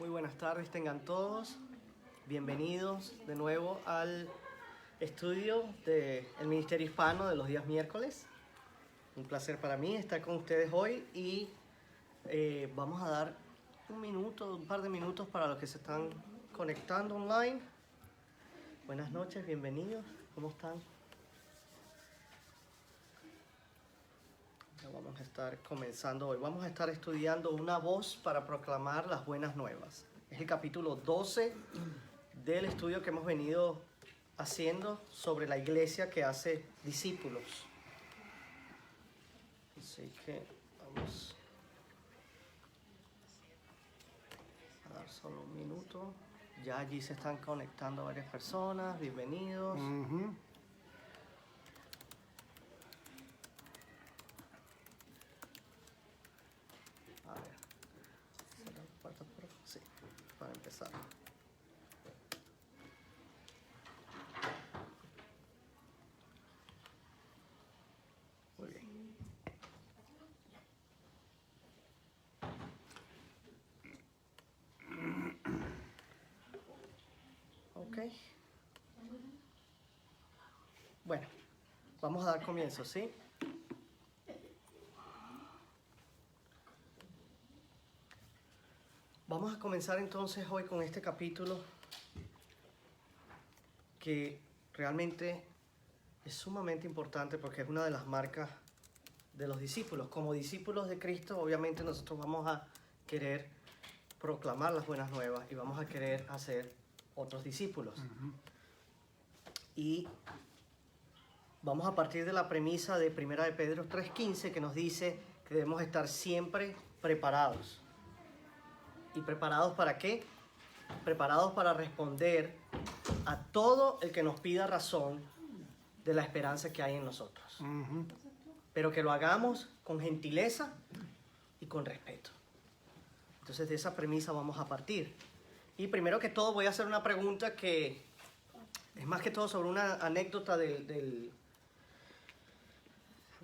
Muy buenas tardes tengan todos. Bienvenidos de nuevo al estudio del Ministerio Hispano de los días miércoles. Un placer para mí estar con ustedes hoy y vamos a dar un par de minutos para los que se están conectando online. Buenas noches, bienvenidos. ¿Cómo están? Ya vamos a estar comenzando hoy. Vamos a estar estudiando una voz para proclamar las buenas nuevas. Es el capítulo 12 del estudio que hemos venido haciendo sobre la iglesia que hace discípulos. Así que vamos a dar solo un minuto. Ya allí se están conectando varias personas. Bienvenidos. A ver. Sí, para empezar. Muy bien. Ok. Bueno, vamos a dar comienzo, ¿sí? Vamos a comenzar entonces hoy con este capítulo que realmente es sumamente importante porque es una de las marcas de los discípulos. Como discípulos de Cristo, obviamente nosotros vamos a querer proclamar las buenas nuevas y vamos a querer hacer otros discípulos. Y vamos a partir de la premisa de 1 de Pedro 3:15 que nos dice que debemos estar siempre preparados. ¿Y preparados para qué? Preparados para responder a todo el que nos pida razón de la esperanza que hay en nosotros. Pero que lo hagamos con gentileza y con respeto. Entonces de esa premisa vamos a partir. Y primero que todo voy a hacer una pregunta que es más que todo sobre una anécdota del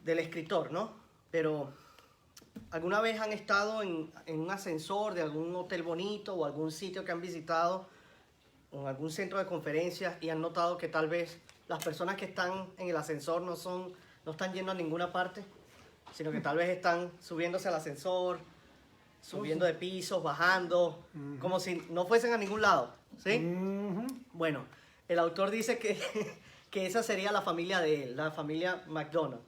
escritor, ¿no? Pero ¿alguna vez han estado en un ascensor de algún hotel bonito o algún sitio que han visitado o en algún centro de conferencias y han notado que tal vez las personas que están en el ascensor no están yendo a ninguna parte, sino que tal vez están subiéndose al ascensor, subiendo de pisos, bajando, como si no fuesen a ningún lado, ¿sí? Bueno, el autor dice que esa sería la familia de él, la familia McDonald.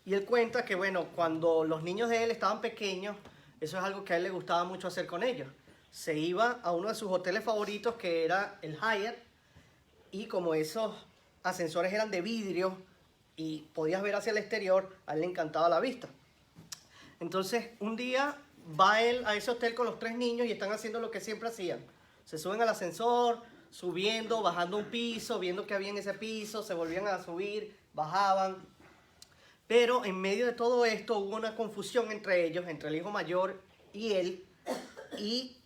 Y él cuenta que, bueno, cuando los niños de él estaban pequeños, eso es algo que a él le gustaba mucho hacer con ellos. Se iba a uno de sus hoteles favoritos, que era el Hyatt, y como esos ascensores eran de vidrio y podías ver hacia el exterior, a él le encantaba la vista. Entonces, un día va él a ese hotel con los 3 niños y están haciendo lo que siempre hacían. Se suben al ascensor, subiendo, bajando un piso, viendo qué había en ese piso, se volvían a subir, bajaban. Pero en medio de todo esto hubo una confusión entre ellos, entre el hijo mayor y él. Y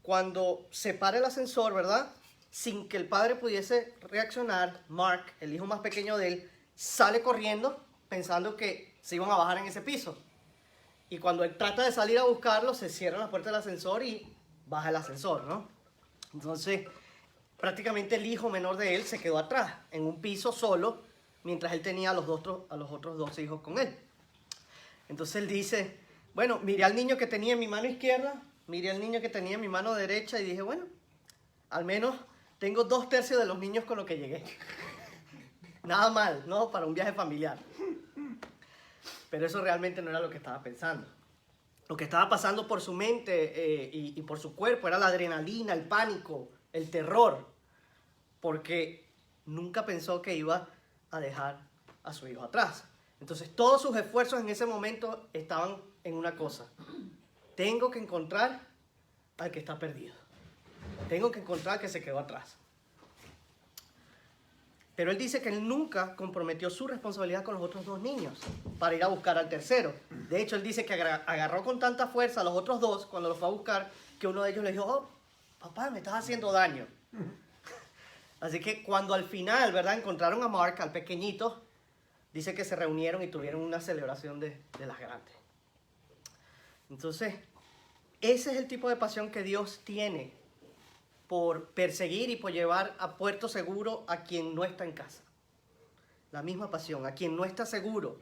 cuando se para el ascensor, ¿verdad? Sin que el padre pudiese reaccionar, Mark, el hijo más pequeño de él, sale corriendo pensando que se iban a bajar en ese piso. Y cuando él trata de salir a buscarlo, se cierra la puerta del ascensor y baja el ascensor, ¿no? Entonces, prácticamente el hijo menor de él se quedó atrás, en un piso solo, mientras él tenía a los otros 2 hijos con él. Entonces él dice, bueno, miré al niño que tenía en mi mano izquierda, miré al niño que tenía en mi mano derecha y dije, bueno, al menos tengo 2/3 de los niños con los que llegué. Nada mal, ¿no? Para un viaje familiar. Pero eso realmente no era lo que estaba pensando. Lo que estaba pasando por su mente y por su cuerpo era la adrenalina, el pánico, el terror. Porque nunca pensó que iba a dejar a su hijo atrás. Entonces todos sus esfuerzos en ese momento estaban en una cosa: tengo que encontrar al que está perdido, tengo que encontrar al que se quedó atrás. Pero él dice que él nunca comprometió su responsabilidad con los otros 2 niños para ir a buscar al tercero. De hecho, él dice que agarró con tanta fuerza a los otros 2 cuando los fue a buscar, que uno de ellos le dijo, oh, papá, me estás haciendo daño. Así que cuando al final, ¿verdad?, encontraron a Mark, al pequeñito, dice que se reunieron y tuvieron una celebración de las grandes. Entonces, Ese es el tipo de pasión que Dios tiene por perseguir y por llevar a puerto seguro a quien no está en casa. La misma pasión, a quien no está seguro,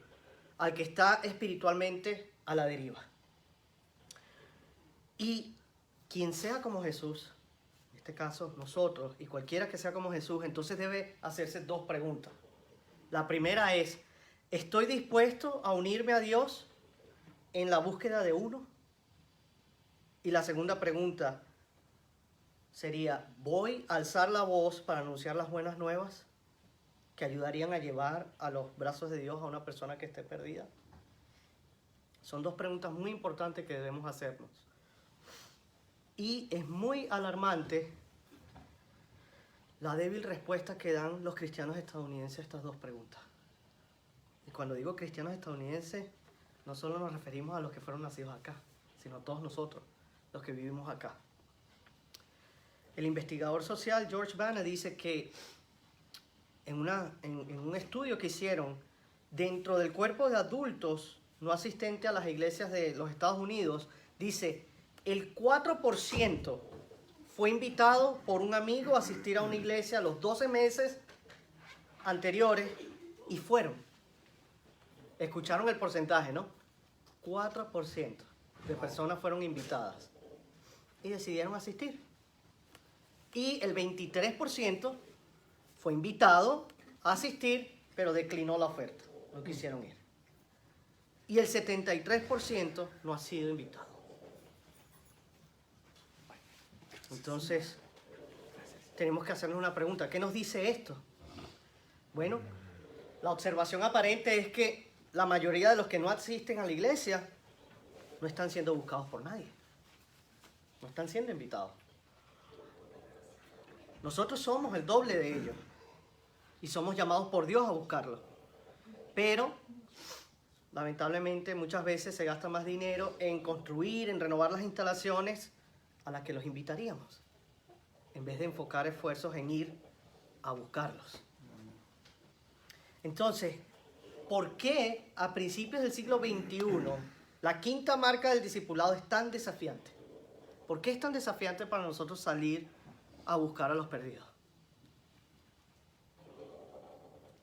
al que está espiritualmente a la deriva. Y quien sea como Jesús, en este caso nosotros, y cualquiera que sea como Jesús, entonces debe hacerse dos preguntas. La primera es, ¿estoy dispuesto a unirme a Dios en la búsqueda de uno? Y la segunda pregunta sería, ¿voy a alzar la voz para anunciar las buenas nuevas que ayudarían a llevar a los brazos de Dios a una persona que esté perdida? Son dos preguntas muy importantes que debemos hacernos. Y es muy alarmante la débil respuesta que dan los cristianos estadounidenses a estas dos preguntas. Y cuando digo cristianos estadounidenses, no solo nos referimos a los que fueron nacidos acá, sino a todos nosotros, los que vivimos acá. El investigador social George Bana dice que en un estudio que hicieron dentro del cuerpo de adultos no asistentes a las iglesias de los Estados Unidos, dice, el 4% fue invitado por un amigo a asistir a una iglesia los 12 meses anteriores y fueron. Escucharon el porcentaje, ¿no? 4% de personas fueron invitadas y decidieron asistir. Y el 23% fue invitado a asistir, pero declinó la oferta, no quisieron ir. Y el 73% no ha sido invitado. Entonces, tenemos que hacernos una pregunta. ¿Qué nos dice esto? Bueno, la observación aparente es que la mayoría de los que no asisten a la iglesia no están siendo buscados por nadie. No están siendo invitados. Nosotros somos el doble de ellos y somos llamados por Dios a buscarlo. Pero, lamentablemente, muchas veces se gasta más dinero en construir, en renovar las instalaciones a las que los invitaríamos, en vez de enfocar esfuerzos en ir a buscarlos. Entonces, ¿por qué a principios del siglo XXI la quinta marca del discipulado es tan desafiante? ¿Por qué es tan desafiante para nosotros salir a buscar a los perdidos?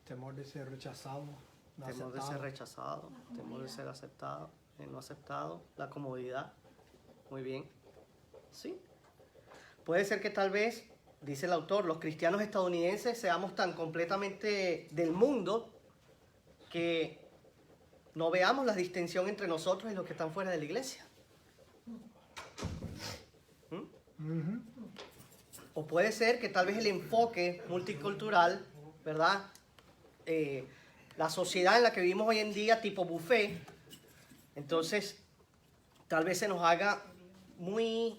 Temor de ser rechazado, no Temor de ser rechazado, temor de ser aceptado, no aceptado, la comodidad. Muy bien. Sí. Puede ser que tal vez, dice el autor, los cristianos estadounidenses seamos tan completamente del mundo que no veamos la distinción entre nosotros y los que están fuera de la iglesia. O puede ser que tal vez el enfoque multicultural, ¿verdad? La sociedad en la que vivimos hoy en día, tipo buffet, entonces tal vez se nos haga muy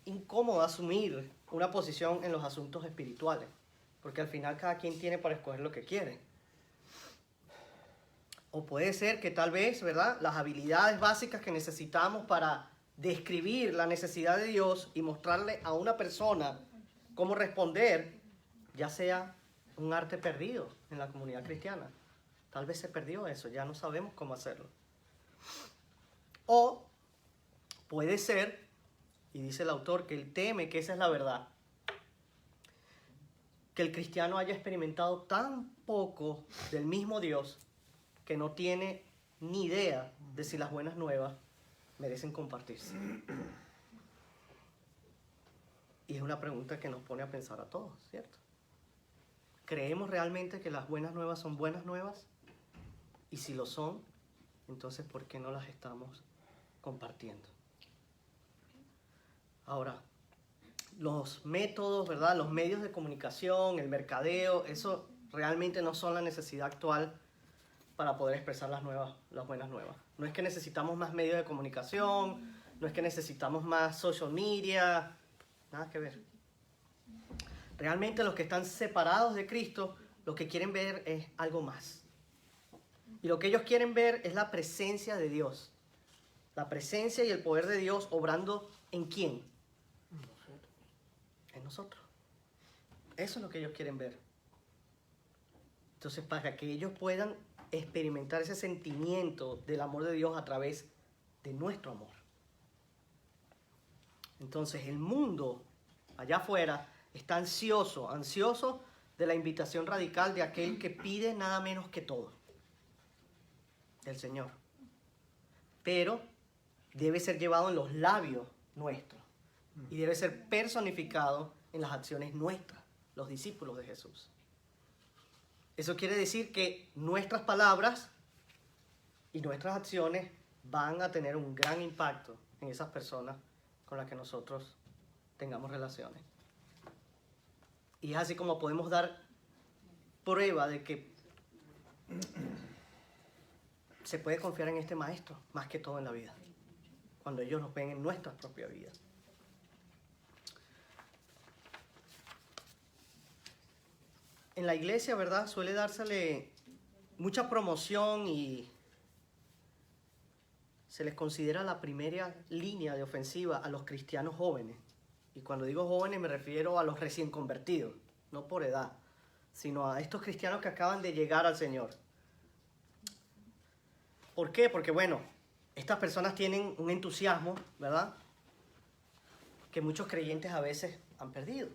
incómodo asumir una posición en los asuntos espirituales, porque al final cada quien tiene para escoger lo que quiere. O puede ser que tal vez, ¿verdad?, las habilidades básicas que necesitamos para describir la necesidad de Dios y mostrarle a una persona cómo responder, ya sea un arte perdido en la comunidad cristiana. Tal vez se perdió eso, ya no sabemos cómo hacerlo. O puede ser, y dice el autor que él teme que esa es la verdad, que el cristiano haya experimentado tan poco del mismo Dios que no tiene ni idea de si las buenas nuevas merecen compartirse. Y es una pregunta que nos pone a pensar a todos, ¿cierto? ¿Creemos realmente que las buenas nuevas son buenas nuevas? Y si lo son, entonces ¿por qué no las estamos compartiendo? Ahora, los métodos, ¿verdad?, los medios de comunicación, el mercadeo, eso realmente no son la necesidad actual para poder expresar las buenas nuevas. No es que necesitamos más medios de comunicación, no es que necesitamos más social media, nada que ver. Realmente los que están separados de Cristo, lo que quieren ver es algo más. Y lo que ellos quieren ver es la presencia de Dios. La presencia y el poder de Dios obrando ¿en quién? En nosotros. Eso es lo que ellos quieren ver. Entonces, para que ellos puedan experimentar ese sentimiento del amor de Dios a través de nuestro amor. Entonces el mundo allá afuera está ansioso de la invitación radical de aquel que pide nada menos que todo, del Señor. Pero debe ser llevado en los labios nuestros y debe ser personificado en las acciones nuestras, los discípulos de Jesús. Eso quiere decir que nuestras palabras y nuestras acciones van a tener un gran impacto en esas personas con las que nosotros tengamos relaciones. Y es así como podemos dar prueba de que se puede confiar en este maestro más que todo en la vida, cuando ellos nos ven en nuestras propias vidas. En la iglesia, ¿verdad?, suele dársele mucha promoción y se les considera la primera línea de ofensiva a los cristianos jóvenes. Y cuando digo jóvenes me refiero a los recién convertidos, no por edad, sino a estos cristianos que acaban de llegar al Señor. ¿Por qué? Porque, bueno, estas personas tienen un entusiasmo, ¿verdad?, que muchos creyentes a veces han perdido.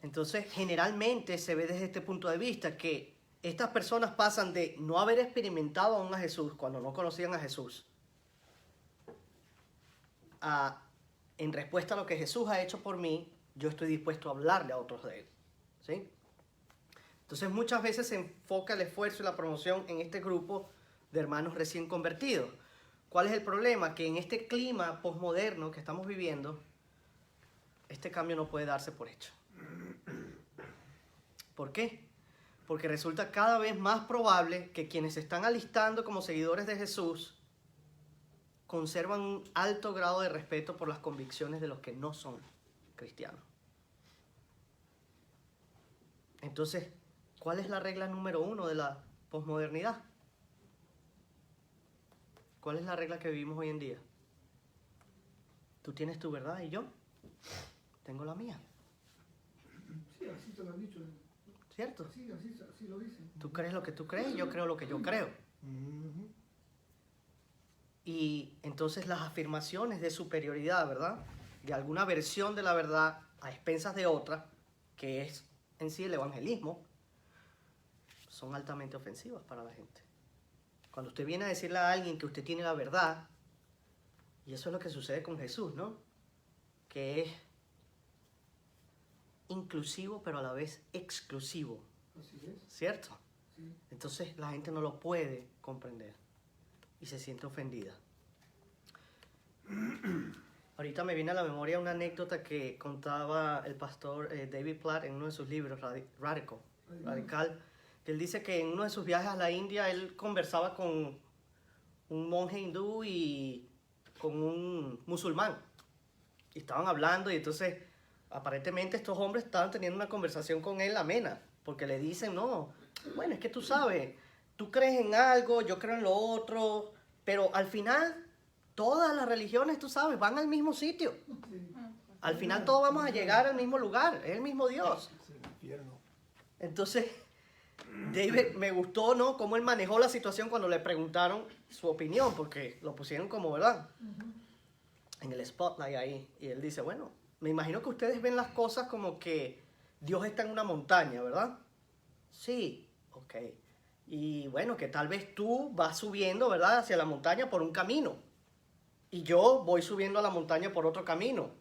Entonces, generalmente se ve desde este punto de vista que estas personas pasan de no haber experimentado aún a Jesús cuando no conocían a Jesús a, en respuesta a lo que Jesús ha hecho por mí, yo estoy dispuesto a hablarle a otros de Él. ¿Sí? Entonces, muchas veces se enfoca el esfuerzo y la promoción en este grupo de hermanos recién convertidos. ¿Cuál es el problema? Que en este clima posmoderno que estamos viviendo, este cambio no puede darse por hecho. ¿Por qué? Porque resulta cada vez más probable que quienes se están alistando como seguidores de Jesús conservan un alto grado de respeto por las convicciones de los que no son cristianos. Entonces, ¿cuál es la regla número 1 de la posmodernidad? ¿Cuál es la regla que vivimos hoy en día? Tú tienes tu verdad y yo tengo la mía. Sí, así te lo han dicho. ¿Cierto? Sí, así lo dicen. Tú crees lo que tú crees y yo creo lo que yo creo. Y entonces las afirmaciones de superioridad, ¿verdad?, de alguna versión de la verdad a expensas de otra, que es en sí el evangelismo, son altamente ofensivas para la gente. Cuando usted viene a decirle a alguien que usted tiene la verdad, y eso es lo que sucede con Jesús, ¿no?, que es inclusivo pero a la vez exclusivo. Así es. ¿Cierto? Sí. Entonces la gente no lo puede comprender y se siente ofendida. Ahorita me viene a la memoria una anécdota que contaba el pastor David Platt en uno de sus libros, Radical, que él dice que en uno de sus viajes a la India él conversaba con un monje hindú y con un musulmán. Y estaban hablando y entonces aparentemente estos hombres estaban teniendo una conversación con él amena, porque le dicen, no, bueno, es que tú sabes, tú crees en algo, yo creo en lo otro, pero al final todas las religiones, tú sabes, van al mismo sitio. Sí. Al final todos vamos a llegar al mismo lugar, es el mismo Dios. Es el infierno. Entonces, David, me gustó, ¿no?, cómo él manejó la situación cuando le preguntaron su opinión, porque lo pusieron como, ¿verdad?, en el spotlight ahí. Y él dice, bueno, me imagino que ustedes ven las cosas como que Dios está en una montaña, ¿verdad? Sí, ok. Y bueno, que tal vez tú vas subiendo, ¿verdad?, hacia la montaña por un camino. Y yo voy subiendo a la montaña por otro camino.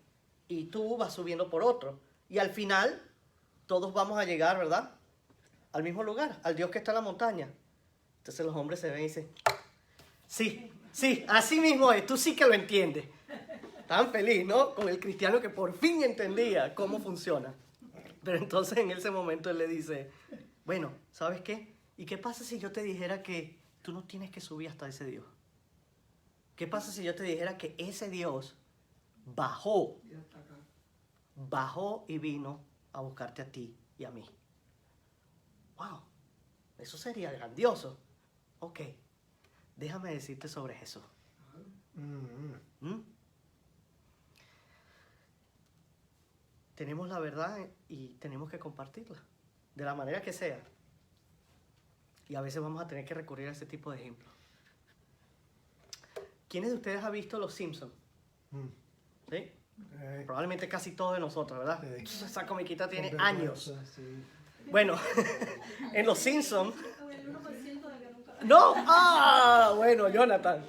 Y tú vas subiendo por otro. Y al final, todos vamos a llegar, ¿verdad?, al mismo lugar, al Dios que está en la montaña. Entonces los hombres se ven y dicen, sí, así mismo es, tú sí que lo entiendes. Tan feliz, ¿no?, con el cristiano que por fin entendía cómo funciona. Pero entonces en ese momento él le dice, bueno, ¿sabes qué? ¿Y qué pasa si yo te dijera que tú no tienes que subir hasta ese Dios? ¿Qué pasa si yo te dijera que ese Dios bajó Y hasta acá. bajó y vino a buscarte a ti y a mí? ¡Wow! Eso sería grandioso. Ok, déjame decirte sobre Jesús. ¿Mm? Tenemos la verdad y tenemos que compartirla, de la manera que sea. Y a veces vamos a tener que recurrir a ese tipo de ejemplos. ¿Quiénes de ustedes han visto Los Simpsons? ¿Sí? Probablemente casi todos de nosotros, ¿verdad? Sí. Esa comiquita tiene Con años. vergüenza, sí. Bueno, en Los Simpsons... Con el 1% de que nunca. ¡No! ¡Ah! Bueno, Jonathan.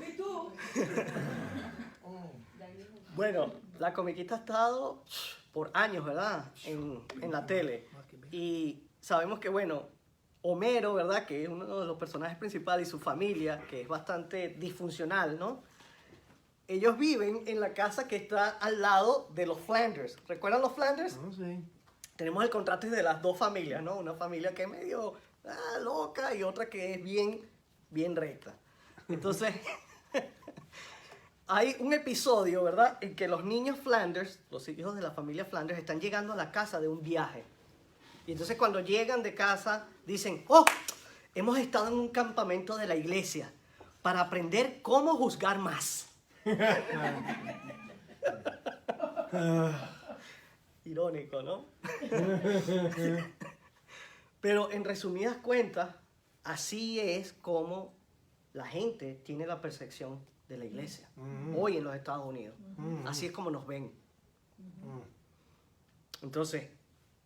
¿Y tú? Bueno, la comiquita ha estado por años, ¿verdad? En la tele. Y sabemos que, bueno, Homero, ¿verdad? Que es uno de los personajes principales y su familia, que es bastante disfuncional, ¿no? Ellos viven en la casa que está al lado de los Flanders. ¿Recuerdan los Flanders? No, sí. Tenemos el contraste de las dos familias, ¿no? Una familia que es medio loca y otra que es bien recta. Entonces, hay un episodio, ¿verdad? En que los niños Flanders, los hijos de la familia Flanders, están llegando a la casa de un viaje. Y entonces cuando llegan de casa, dicen, ¡oh! Hemos estado en un campamento de la iglesia para aprender cómo juzgar más. Irónico, ¿no? Pero en resumidas cuentas, así es como la gente tiene la percepción de la iglesia hoy en los Estados Unidos. Así es como nos ven. Entonces,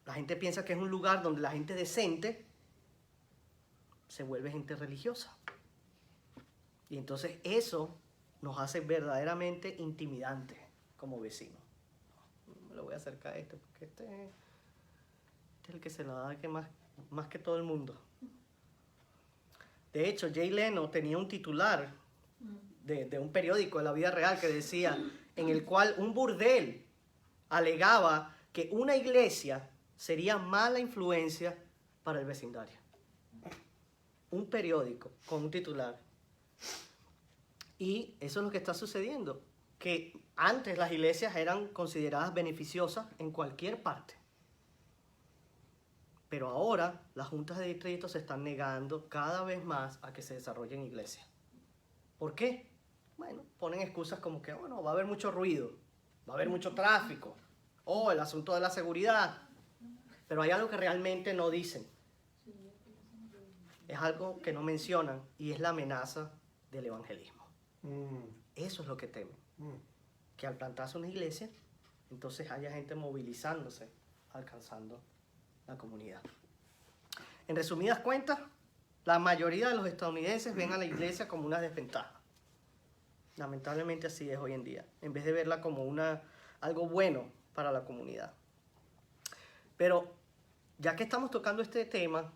la gente piensa que es un lugar donde la gente decente se vuelve gente religiosa. Y entonces eso nos hace verdaderamente intimidantes como vecinos. Me lo voy a acercar a este porque este es el que se la da que más que todo el mundo. De hecho, Jay Leno tenía un titular de un periódico de la vida real que decía, en el cual un burdel alegaba que una iglesia sería mala influencia para el vecindario. Un periódico con un titular. Y eso es lo que está sucediendo, que antes las iglesias eran consideradas beneficiosas en cualquier parte. Pero ahora las juntas de distrito se están negando cada vez más a que se desarrollen iglesias. ¿Por qué? Bueno, ponen excusas como que, bueno, va a haber mucho ruido, va a haber mucho tráfico, o el asunto de la seguridad. Pero hay algo que realmente no dicen. Es algo que no mencionan y es la amenaza del evangelismo. Eso es lo que temen. Que al plantarse una iglesia, entonces haya gente movilizándose, alcanzando la comunidad. En resumidas cuentas, la mayoría de los estadounidenses ven a la iglesia como una desventaja. Lamentablemente así es hoy en día, en vez de verla como algo bueno para la comunidad. Pero ya que estamos tocando este tema,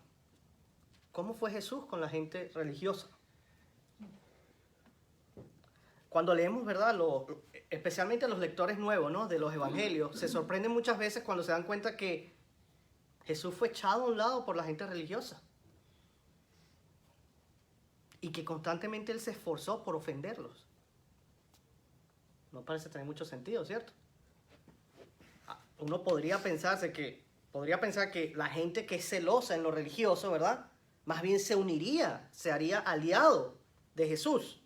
¿cómo fue Jesús con la gente religiosa? Cuando leemos, ¿verdad? Especialmente los lectores nuevos, ¿no? De los evangelios, se sorprenden muchas veces cuando se dan cuenta que Jesús fue echado a un lado por la gente religiosa. Y que constantemente él se esforzó por ofenderlos. No parece tener mucho sentido, ¿cierto? Uno podría pensar que la gente que es celosa en lo religioso, ¿verdad? Más bien se uniría, se haría aliado de Jesús,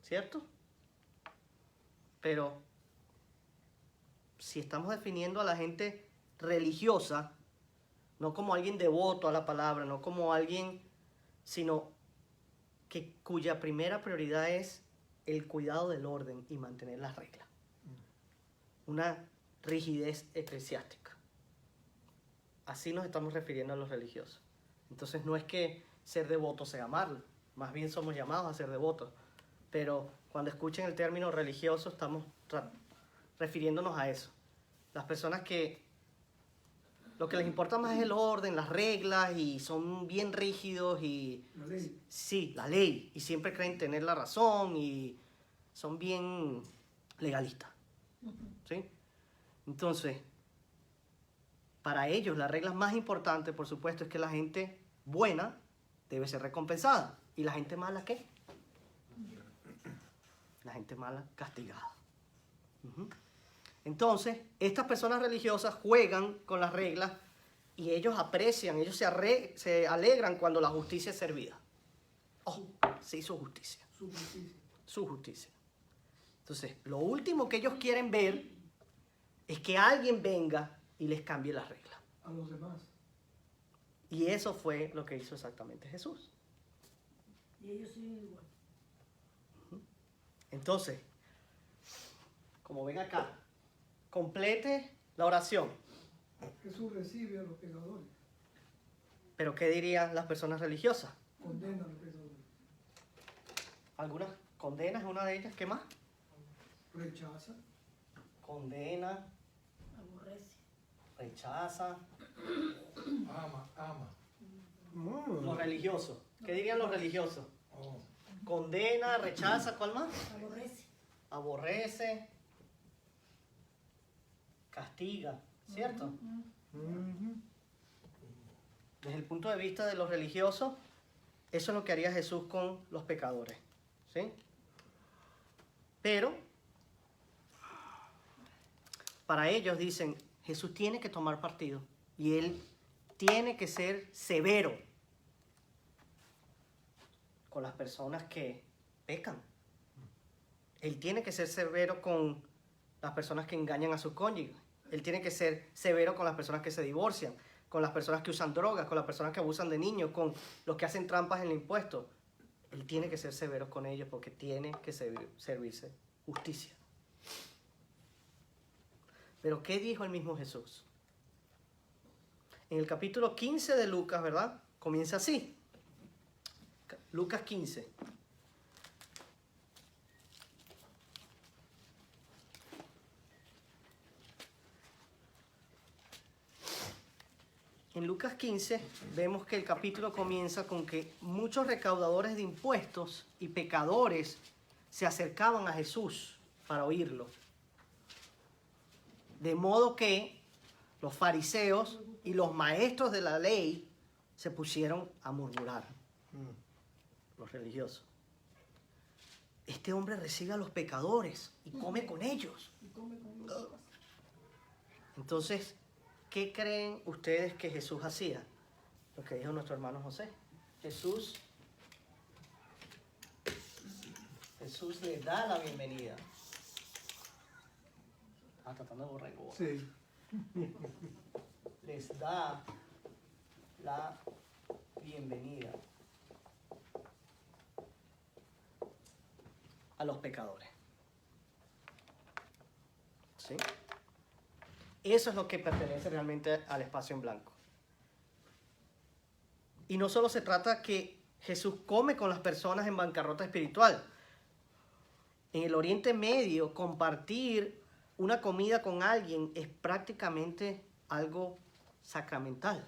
¿cierto? Pero si estamos definiendo a la gente religiosa, no como alguien devoto a la palabra, no como alguien, sino cuya primera prioridad es el cuidado del orden y mantener las reglas. Una rigidez eclesiástica. Así nos estamos refiriendo a los religiosos. Entonces no es que ser devoto sea malo, más bien somos llamados a ser devotos. Pero cuando escuchen el término religioso estamos refiriéndonos a eso. Las personas que lo que les importa más es el orden, las reglas y son bien rígidos y... La ley. Sí, la ley. Y siempre creen tener la razón y son bien legalistas. ¿Sí? Entonces, para ellos la regla más importante, por supuesto, es que la gente buena debe ser recompensada. ¿Y la gente mala qué? La gente mala castigada. Entonces, estas personas religiosas juegan con las reglas y ellos aprecian, ellos se alegran cuando la justicia es servida. Oh, se hizo justicia. Su justicia. Su justicia. Entonces, lo último que ellos quieren ver es que alguien venga y les cambie las reglas. A los demás. Y eso fue lo que hizo exactamente Jesús. Y ellos siguen igual. Entonces, como ven acá, complete la oración. Jesús recibe a los pecadores, Pero ¿qué dirían las personas religiosas? condena a los pecadores, Algunas condenas, una de ellas, ¿qué más? rechaza, Condena, Aborrece. rechaza. Ama. Los religiosos. ¿Qué dirían los religiosos? Oh. Condena, rechaza, ¿cuál más? Aborrece. Aborrece, castiga, ¿cierto? Desde el punto de vista de los religiosos, eso es lo que haría Jesús con los pecadores, ¿sí? Pero, para ellos dicen, Jesús tiene que tomar partido y Él tiene que ser severo con las personas que pecan. Él tiene que ser severo con las personas que engañan a sus cónyuges. Él tiene que ser severo con las personas que se divorcian, con las personas que usan drogas, con las personas que abusan de niños, con los que hacen trampas en el impuesto. Él tiene que ser severo con ellos porque tiene que servirse justicia. Pero ¿qué dijo el mismo Jesús? En el capítulo 15 de Lucas, ¿verdad? Comienza así. Lucas 15. En Lucas 15 vemos que el capítulo comienza con que muchos recaudadores de impuestos y pecadores se acercaban a Jesús para oírlo. De modo que los fariseos y los maestros de la ley se pusieron a murmurar. Los religiosos. Este hombre recibe a los pecadores y come con ellos. Y come con ellos. Entonces, ¿qué creen ustedes que Jesús hacía? Lo que dijo nuestro hermano José. Jesús les da la bienvenida. Ah, tratando de borrar el bobo. Sí. Les da la bienvenida a los pecadores. ¿Sí? Eso es lo que pertenece realmente al espacio en blanco. Y no solo se trata que Jesús come con las personas en bancarrota espiritual. En el Oriente Medio, compartir una comida con alguien es prácticamente algo sacramental.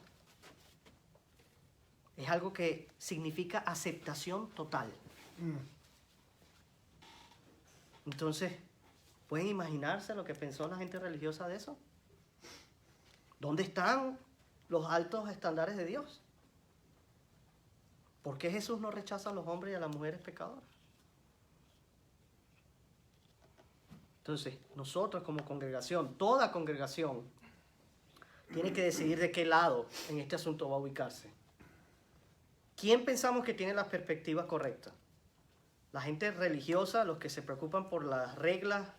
Es algo que significa aceptación total. Entonces, ¿pueden imaginarse lo que pensó la gente religiosa de eso? ¿Dónde están los altos estándares de Dios? ¿Por qué Jesús no rechaza a los hombres y a las mujeres pecadoras? Entonces, nosotros como congregación, toda congregación, tiene que decidir de qué lado en este asunto va a ubicarse. ¿Quién pensamos que tiene la perspectiva correcta? La gente religiosa, los que se preocupan por las reglas,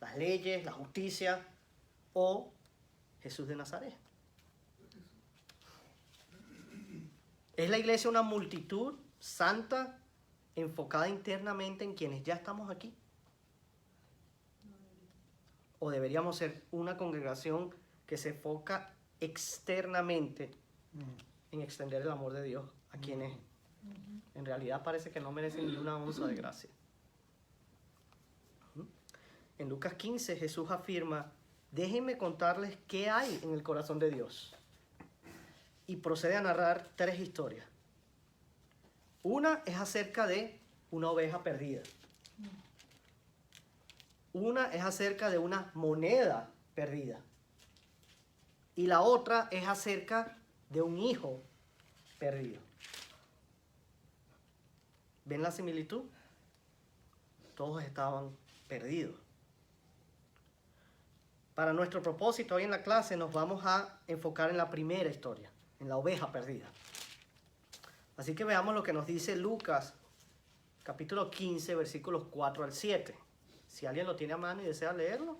las leyes, la justicia, o Jesús de Nazaret. ¿Es la iglesia una multitud santa, enfocada internamente en quienes ya estamos aquí? ¿O deberíamos ser una congregación que se enfoca externamente en extender el amor de Dios a quienes en realidad parece que no merecen ni una onza de gracia? En Lucas 15 Jesús afirma: déjenme contarles qué hay en el corazón de Dios. Y procede a narrar 3 historias. Una es acerca de una oveja perdida. Una es acerca de una moneda perdida. Y la otra es acerca de un hijo perdido. ¿Ven la similitud? Todos estaban perdidos. Para nuestro propósito hoy en la clase nos vamos a enfocar en la primera historia, en la oveja perdida. Así que veamos lo que nos dice Lucas, capítulo 15, versículos 4 al 7. Si alguien lo tiene a mano y desea leerlo.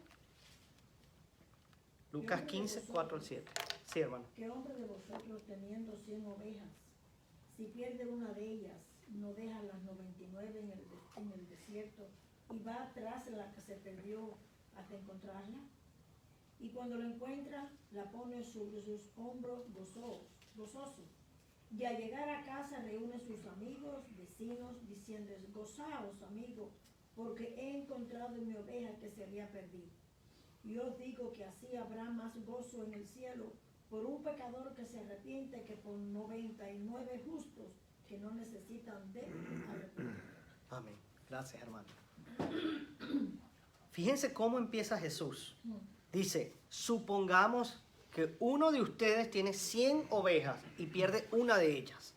Lucas 15, 4 al 7. Sí, hermano. ¿Qué hombre de vosotros teniendo 100 ovejas, si pierde una de ellas, no deja en el desierto y va tras la que se perdió hasta encontrarla. Y cuando la encuentra, la pone sobre sus hombros gozoso. Y al llegar a casa reúne a sus amigos, vecinos, diciéndoles: gozaos, amigos, porque he encontrado mi oveja que se había perdido. Y os digo que así habrá más gozo en el cielo por un pecador que se arrepiente que por 99 justos que no necesitan de arrepentimiento. Amén. Gracias, hermano. Fíjense cómo empieza Jesús. Dice, supongamos que uno de ustedes tiene 100 ovejas y pierde una de ellas.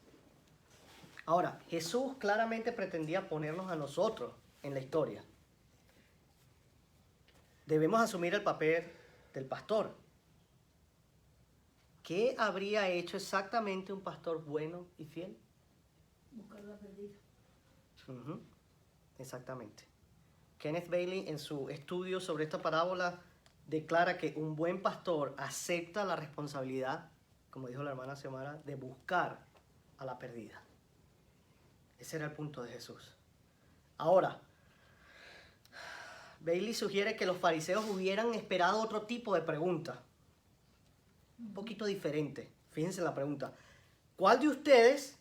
Ahora, Jesús claramente pretendía ponernos a nosotros en la historia. Debemos asumir el papel del pastor. ¿Qué habría hecho exactamente un pastor bueno y fiel? Buscar la perdida. Ujú, exactamente. Kenneth Bailey, en su estudio sobre esta parábola, declara que un buen pastor acepta la responsabilidad, como dijo la hermana Xiomara, de buscar a la perdida. Ese era el punto de Jesús. Ahora, Bailey sugiere que los fariseos hubieran esperado otro tipo de pregunta, un poquito diferente. Fíjense la pregunta. ¿Cuál de ustedes,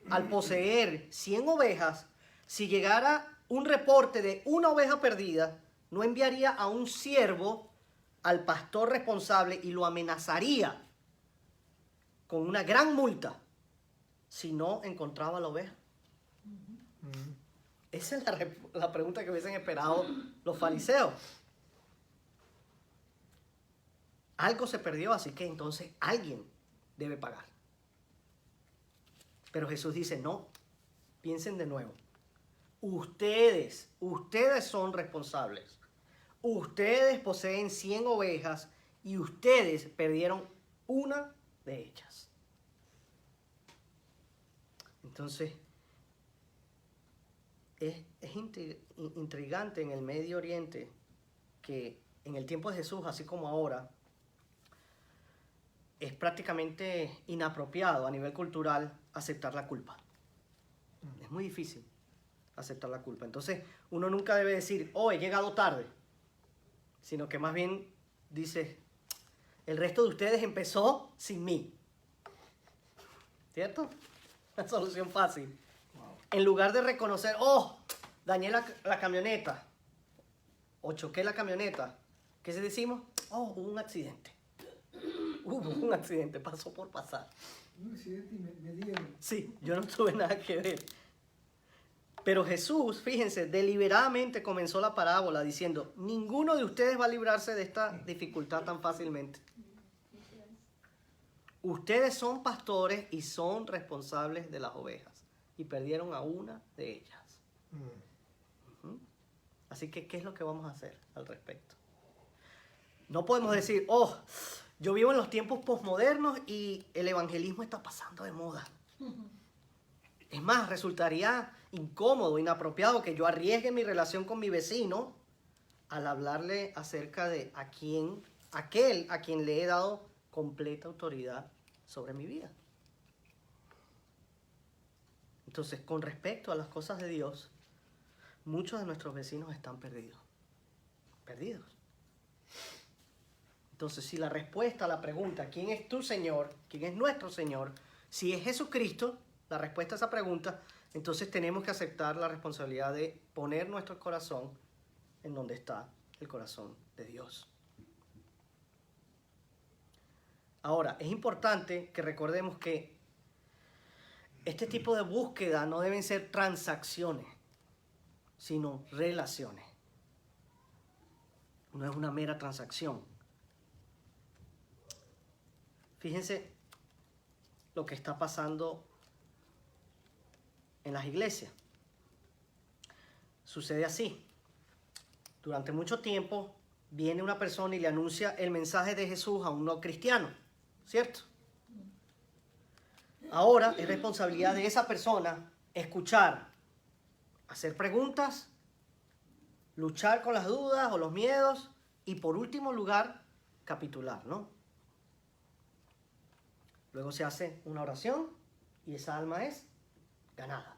al poseer 100 ovejas, si llegara un reporte de una oveja perdida, no enviaría a un siervo al pastor responsable y lo amenazaría con una gran multa si no encontraba la oveja? Esa es la pregunta que hubiesen esperado los fariseos. Algo se perdió, así que entonces alguien debe pagar. Pero Jesús dice, no, piensen de nuevo. Ustedes son responsables. Ustedes poseen 100 ovejas y ustedes perdieron una de ellas. Entonces, es intrigante en el Medio Oriente que en el tiempo de Jesús, así como ahora, es prácticamente inapropiado a nivel cultural aceptar la culpa. Es muy difícil aceptar la culpa. Entonces, uno nunca debe decir, oh, he llegado tarde, sino que más bien dice, el resto de ustedes empezó sin mí. ¿Cierto? Una solución fácil. En lugar de reconocer, oh, dañé la camioneta, o choqué la camioneta, ¿qué se decimos? Oh, hubo un accidente. Hubo un accidente, pasó por pasar. Un accidente y me dieron. Sí, yo no tuve nada que ver. Pero Jesús, fíjense, deliberadamente comenzó la parábola diciendo, ninguno de ustedes va a librarse de esta dificultad tan fácilmente. Ustedes son pastores y son responsables de las ovejas. Y perdieron a una de ellas. Así que, ¿qué es lo que vamos a hacer al respecto? No podemos decir, oh, yo vivo en los tiempos posmodernos y el evangelismo está pasando de moda. Es más, resultaría incómodo, inapropiado que yo arriesgue mi relación con mi vecino al hablarle acerca de aquel a quien le he dado completa autoridad sobre mi vida. Entonces, con respecto a las cosas de Dios, muchos de nuestros vecinos están perdidos. Perdidos. Entonces, si la respuesta a la pregunta, ¿quién es tu Señor? ¿Quién es nuestro Señor? Si es Jesucristo, la respuesta a esa pregunta, entonces tenemos que aceptar la responsabilidad de poner nuestro corazón en donde está el corazón de Dios. Ahora, es importante que recordemos que este tipo de búsqueda no deben ser transacciones, sino relaciones. No es una mera transacción. Fíjense lo que está pasando en las iglesias. Sucede así. Durante mucho tiempo viene una persona y le anuncia el mensaje de Jesús a un no cristiano, ¿cierto? Ahora es responsabilidad de esa persona escuchar, hacer preguntas, luchar con las dudas o los miedos y por último lugar, capitular, ¿no? Luego se hace una oración y esa alma es ganada,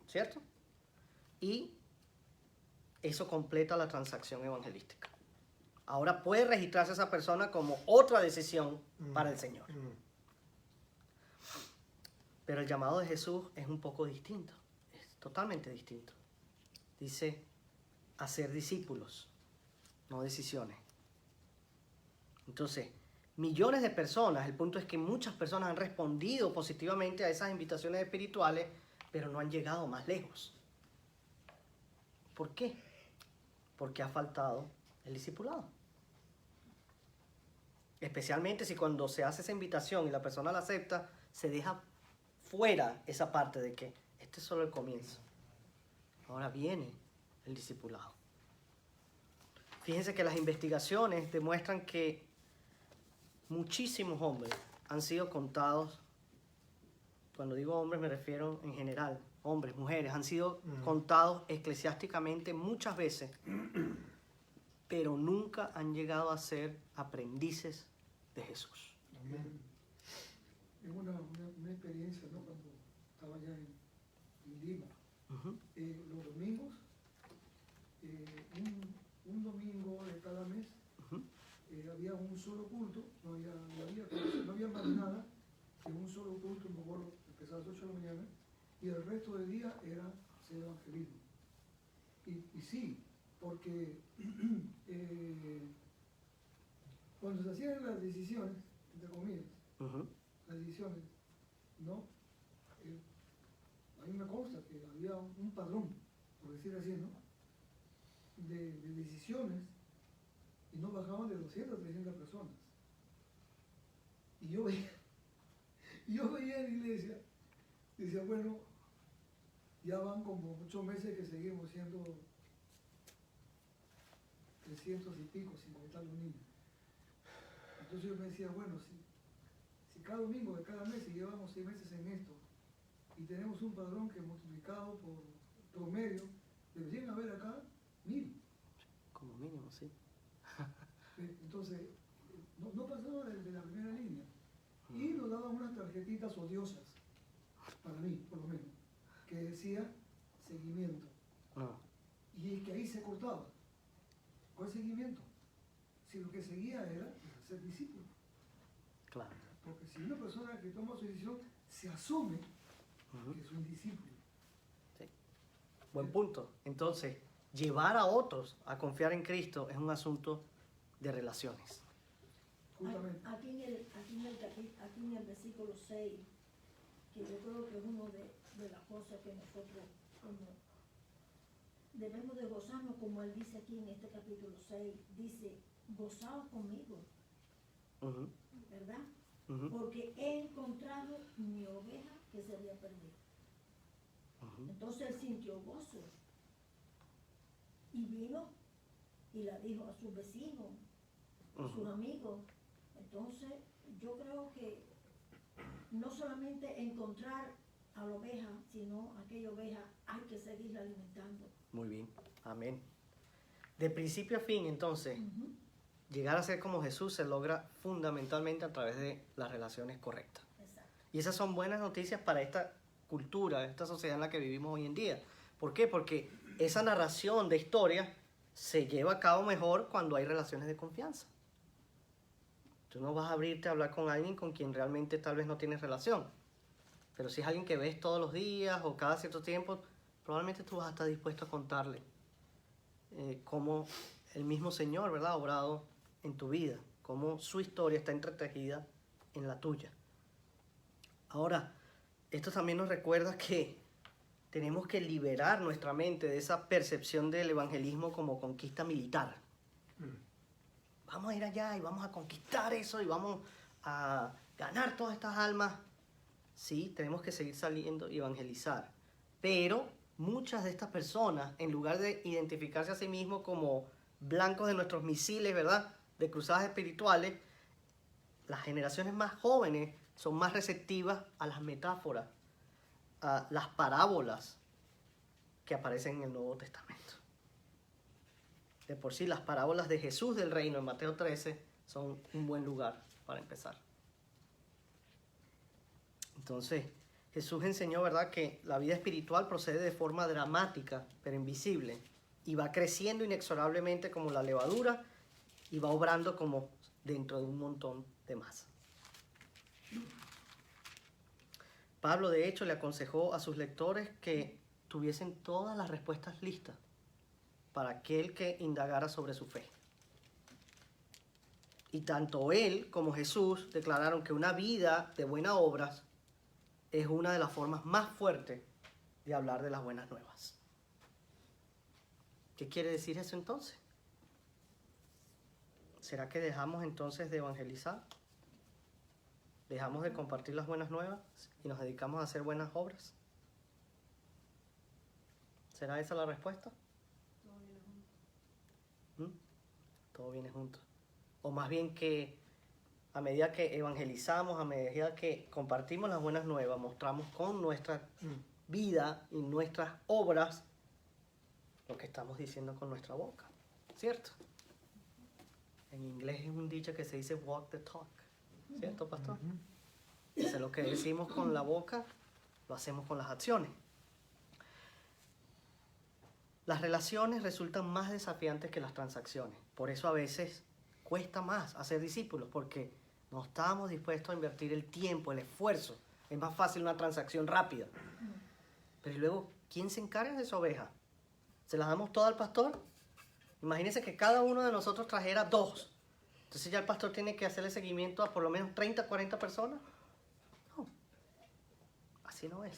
¿cierto? y eso completa la transacción evangelística. Ahora puede registrarse esa persona como otra decisión para el Señor. Pero el llamado de Jesús es un poco distinto, es totalmente distinto. Dice, hacer discípulos, no decisiones. Entonces, millones de personas, el punto es que muchas personas han respondido positivamente a esas invitaciones espirituales, pero no han llegado más lejos. ¿Por qué? Porque ha faltado el discipulado. Especialmente si cuando se hace esa invitación y la persona la acepta, se deja fuera esa parte de que este es solo el comienzo. Ahora viene el discipulado. Fíjense que las investigaciones demuestran que muchísimos hombres han sido contados. Cuando digo hombres me refiero en general, hombres, mujeres, han sido contados eclesiásticamente muchas veces, pero nunca han llegado a ser aprendices de Jesús. Amén. Tengo una experiencia, ¿no? Cuando estaba allá en Lima. Ujú. Los domingos, un domingo de cada mes, Ujú. había un solo culto, no había más nada, en un solo culto, me acuerdo, empezaba a las 8 de la mañana, y el resto del día era hacer evangelismo. Y sí, porque cuando se hacían las decisiones, entre comillas, Ujú. las decisiones, ¿no? A mí me consta que había un padrón, por decir así, ¿no? De decisiones y no bajaban de 200 a 300 personas. Y yo veía en la iglesia, y decía, bueno, ya van como 8 meses que seguimos siendo 300 y pico, sin contar los niños. Entonces yo me decía, bueno, si cada domingo de cada mes, y llevamos 6 meses en esto, y tenemos un padrón que multiplicado por promedio, deberían haber acá 1000. Como mínimo, sí. Entonces, no pasaba de la primera línea. Y nos daban unas tarjetitas odiosas, para mí, por lo menos, que decía seguimiento. Ah, Y que ahí se cortaba. ¿Cuál seguimiento? Si lo que seguía era ser discípulo. claro. Porque si una persona que toma su decisión se asume Ujú. que es un discípulo. Sí. Buen punto. Entonces, llevar a otros a confiar en Cristo es un asunto de relaciones. Justamente. Aquí en el versículo 6, que yo creo que es una de las cosas que nosotros como debemos de gozarnos, como él dice aquí en este capítulo 6, dice, gozaos conmigo, Ujú. ¿verdad? Ujú. Porque he encontrado mi oveja que se había perdido. Ujú. Entonces él sintió gozo y vino y la dijo a sus vecinos, a sus Ujú. amigos. Entonces yo creo que no solamente encontrar a la oveja, sino aquella oveja hay que seguirla alimentando. Muy bien. Amén. De principio a fin, entonces, Ujú. llegar a ser como Jesús se logra fundamentalmente a través de las relaciones correctas. Exacto. Y esas son buenas noticias para esta cultura, esta sociedad en la que vivimos hoy en día. ¿Por qué? Porque esa narración de historia se lleva a cabo mejor cuando hay relaciones de confianza. Tú no vas a abrirte a hablar con alguien con quien realmente tal vez no tienes relación. Pero si es alguien que ves todos los días o cada cierto tiempo, probablemente tú vas a estar dispuesto a contarle cómo el mismo Señor, ¿verdad?, ha obrado en tu vida, cómo su historia está entretejida en la tuya. Ahora, esto también nos recuerda que tenemos que liberar nuestra mente de esa percepción del evangelismo como conquista militar. Vamos a ir allá y vamos a conquistar eso y vamos a ganar todas estas almas. Sí, tenemos que seguir saliendo y evangelizar. Pero muchas de estas personas, en lugar de identificarse a sí mismos como blancos de nuestros misiles, ¿verdad?, de cruzadas espirituales, las generaciones más jóvenes son más receptivas a las metáforas, a las parábolas que aparecen en el Nuevo Testamento. De por sí, las parábolas de Jesús del Reino en Mateo 13 son un buen lugar para empezar. Entonces, Jesús enseñó, ¿verdad?, que la vida espiritual procede de forma dramática, pero invisible, y va creciendo inexorablemente como la levadura y va obrando como dentro de un montón de masa. Pablo, de hecho, le aconsejó a sus lectores que tuviesen todas las respuestas listas para aquel que indagara sobre su fe. Y tanto él como Jesús declararon que una vida de buenas obras es una de las formas más fuertes de hablar de las buenas nuevas. ¿Qué quiere decir eso entonces? ¿Será que dejamos entonces de evangelizar? ¿Dejamos de compartir las buenas nuevas y nos dedicamos a hacer buenas obras? ¿Será esa la respuesta? Todo viene junto. O más bien que a medida que evangelizamos, a medida que compartimos las buenas nuevas, mostramos con nuestra vida y nuestras obras lo que estamos diciendo con nuestra boca, ¿cierto? En inglés es un dicho que se dice walk the talk, ¿cierto, pastor? Entonces, lo que decimos con la boca lo hacemos con las acciones. Las relaciones resultan más desafiantes que las transacciones. Por eso a veces cuesta más hacer discípulos, porque no estamos dispuestos a invertir el tiempo, el esfuerzo. Es más fácil una transacción rápida. Pero luego, ¿quién se encarga de esa oveja? ¿Se las damos todas al pastor? Imagínense que cada uno de nosotros trajera 2. Entonces ya el pastor tiene que hacerle seguimiento a por lo menos 30, 40 personas. No, así no es.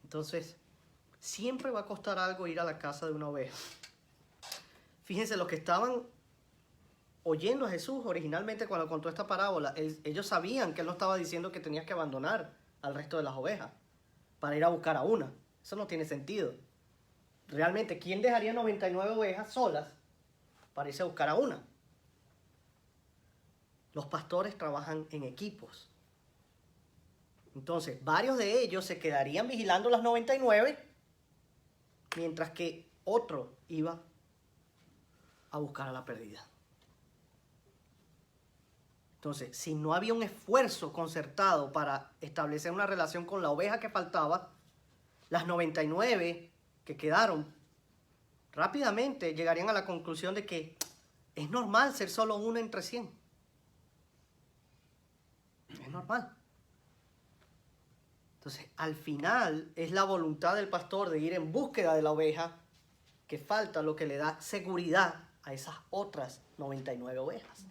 Entonces, siempre va a costar algo ir a la casa de una oveja. Fíjense, los que estaban oyendo a Jesús originalmente cuando contó esta parábola, ellos sabían que él no estaba diciendo que tenías que abandonar al resto de las ovejas para ir a buscar a una. Eso no tiene sentido. Realmente, ¿quién dejaría 99 ovejas solas para irse a buscar a una? Los pastores trabajan en equipos. Entonces, varios de ellos se quedarían vigilando las 99, mientras que otro iba a buscar a la perdida. Entonces, si no había un esfuerzo concertado para establecer una relación con la oveja que faltaba, las 99 que quedaron rápidamente llegarían a la conclusión de que es normal ser solo una entre 100. Es normal. Entonces, al final es la voluntad del pastor de ir en búsqueda de la oveja que falta, lo que le da seguridad a esas otras 99 ovejas.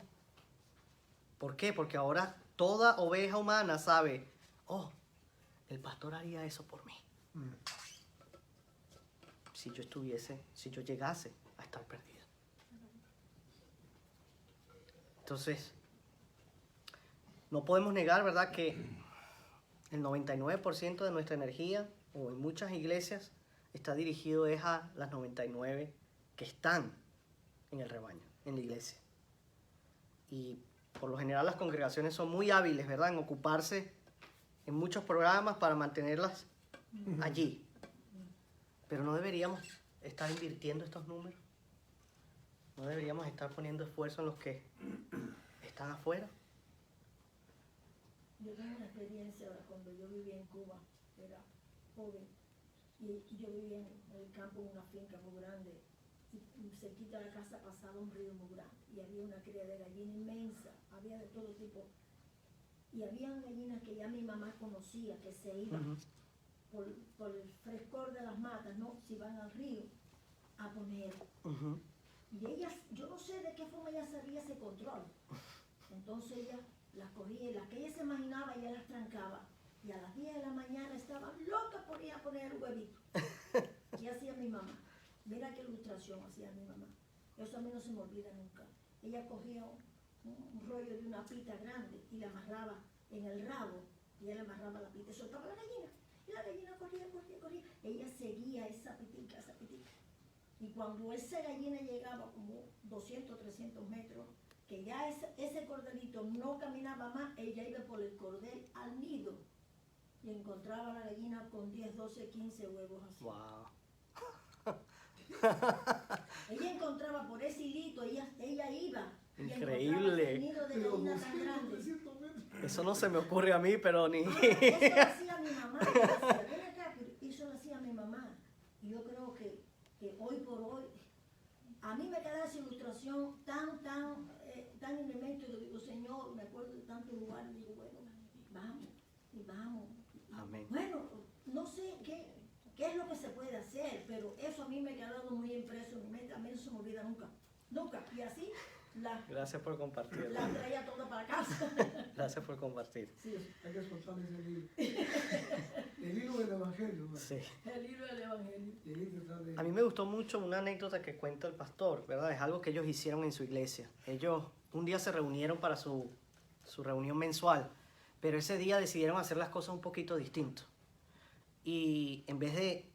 ¿Por qué? Porque ahora toda oveja humana sabe, oh, el pastor haría eso por mí. Si yo llegase a estar perdido. Entonces, no podemos negar, ¿verdad?, que el 99% de nuestra energía, o en muchas iglesias, está dirigido a las 99 que están en el rebaño, en la iglesia. Y por lo general las congregaciones son muy hábiles, ¿verdad?, en ocuparse en muchos programas para mantenerlas allí. Pero no deberíamos estar invirtiendo estos números. No deberíamos estar poniendo esfuerzo en los que están afuera. Yo tengo una experiencia cuando yo vivía en Cuba, era joven, y yo vivía en el campo, en una finca muy grande, y cerquita de la casa pasaba un río muy grande, y había una cría de gallina inmensa, había de todo tipo, y habían gallinas que ya mi mamá conocía, que se iban por el frescor de las matas, ¿no? Se iban al río a poner. Y ellas, yo no sé de qué forma ella sabía ese control. Entonces ella las cogía y las que ella se imaginaba, ella las trancaba. Y a las 10 de la mañana estaban locas por ir a poner el huevito. Y hacía mi mamá. Mira qué ilustración hacía mi mamá. Eso a mí no se me olvida nunca. Ella cogía un rollo de una pita grande y la amarraba en el rabo. Y ella le amarraba la pita y soltaba la gallina. Y la gallina corría. Ella seguía esa pitica. Y cuando esa gallina llegaba como 200, 300 metros, que ya ese corderito no caminaba más, ella iba por el cordel al nido y encontraba a la gallina con 10, 12, 15 huevos así. Wow. Ella encontraba por ese hilito, ella iba. Increíble. Y encontraba ese nido de gallina tan grande. Eso no se me ocurre a mí, pero ni... Eso lo hacía mi mamá. Yo decía, ven acá, pero eso lo hacía mi mamá. Y yo creo que hoy por hoy, a mí me queda esa ilustración tan en mi mente. Yo digo, Señor, me acuerdo de tantos lugares. Digo, bueno, vamos, y vamos. Amén. Bueno, no sé qué es lo que se puede hacer, pero eso a mí me ha quedado muy impreso en mi mente. A mí no se me olvida nunca. Nunca. Y así Gracias por compartir. la traía toda para casa. Gracias por compartir. Sí, hay que soltarle ese hilo. El hilo del evangelio. ¿no? Sí. El libro del Evangelio. Y ahí detrás de- A mí me gustó mucho una anécdota que cuenta el pastor, ¿verdad? Es algo que ellos hicieron en su iglesia. Ellos un día se reunieron para su reunión mensual, pero ese día decidieron hacer las cosas un poquito distinto. Y en vez de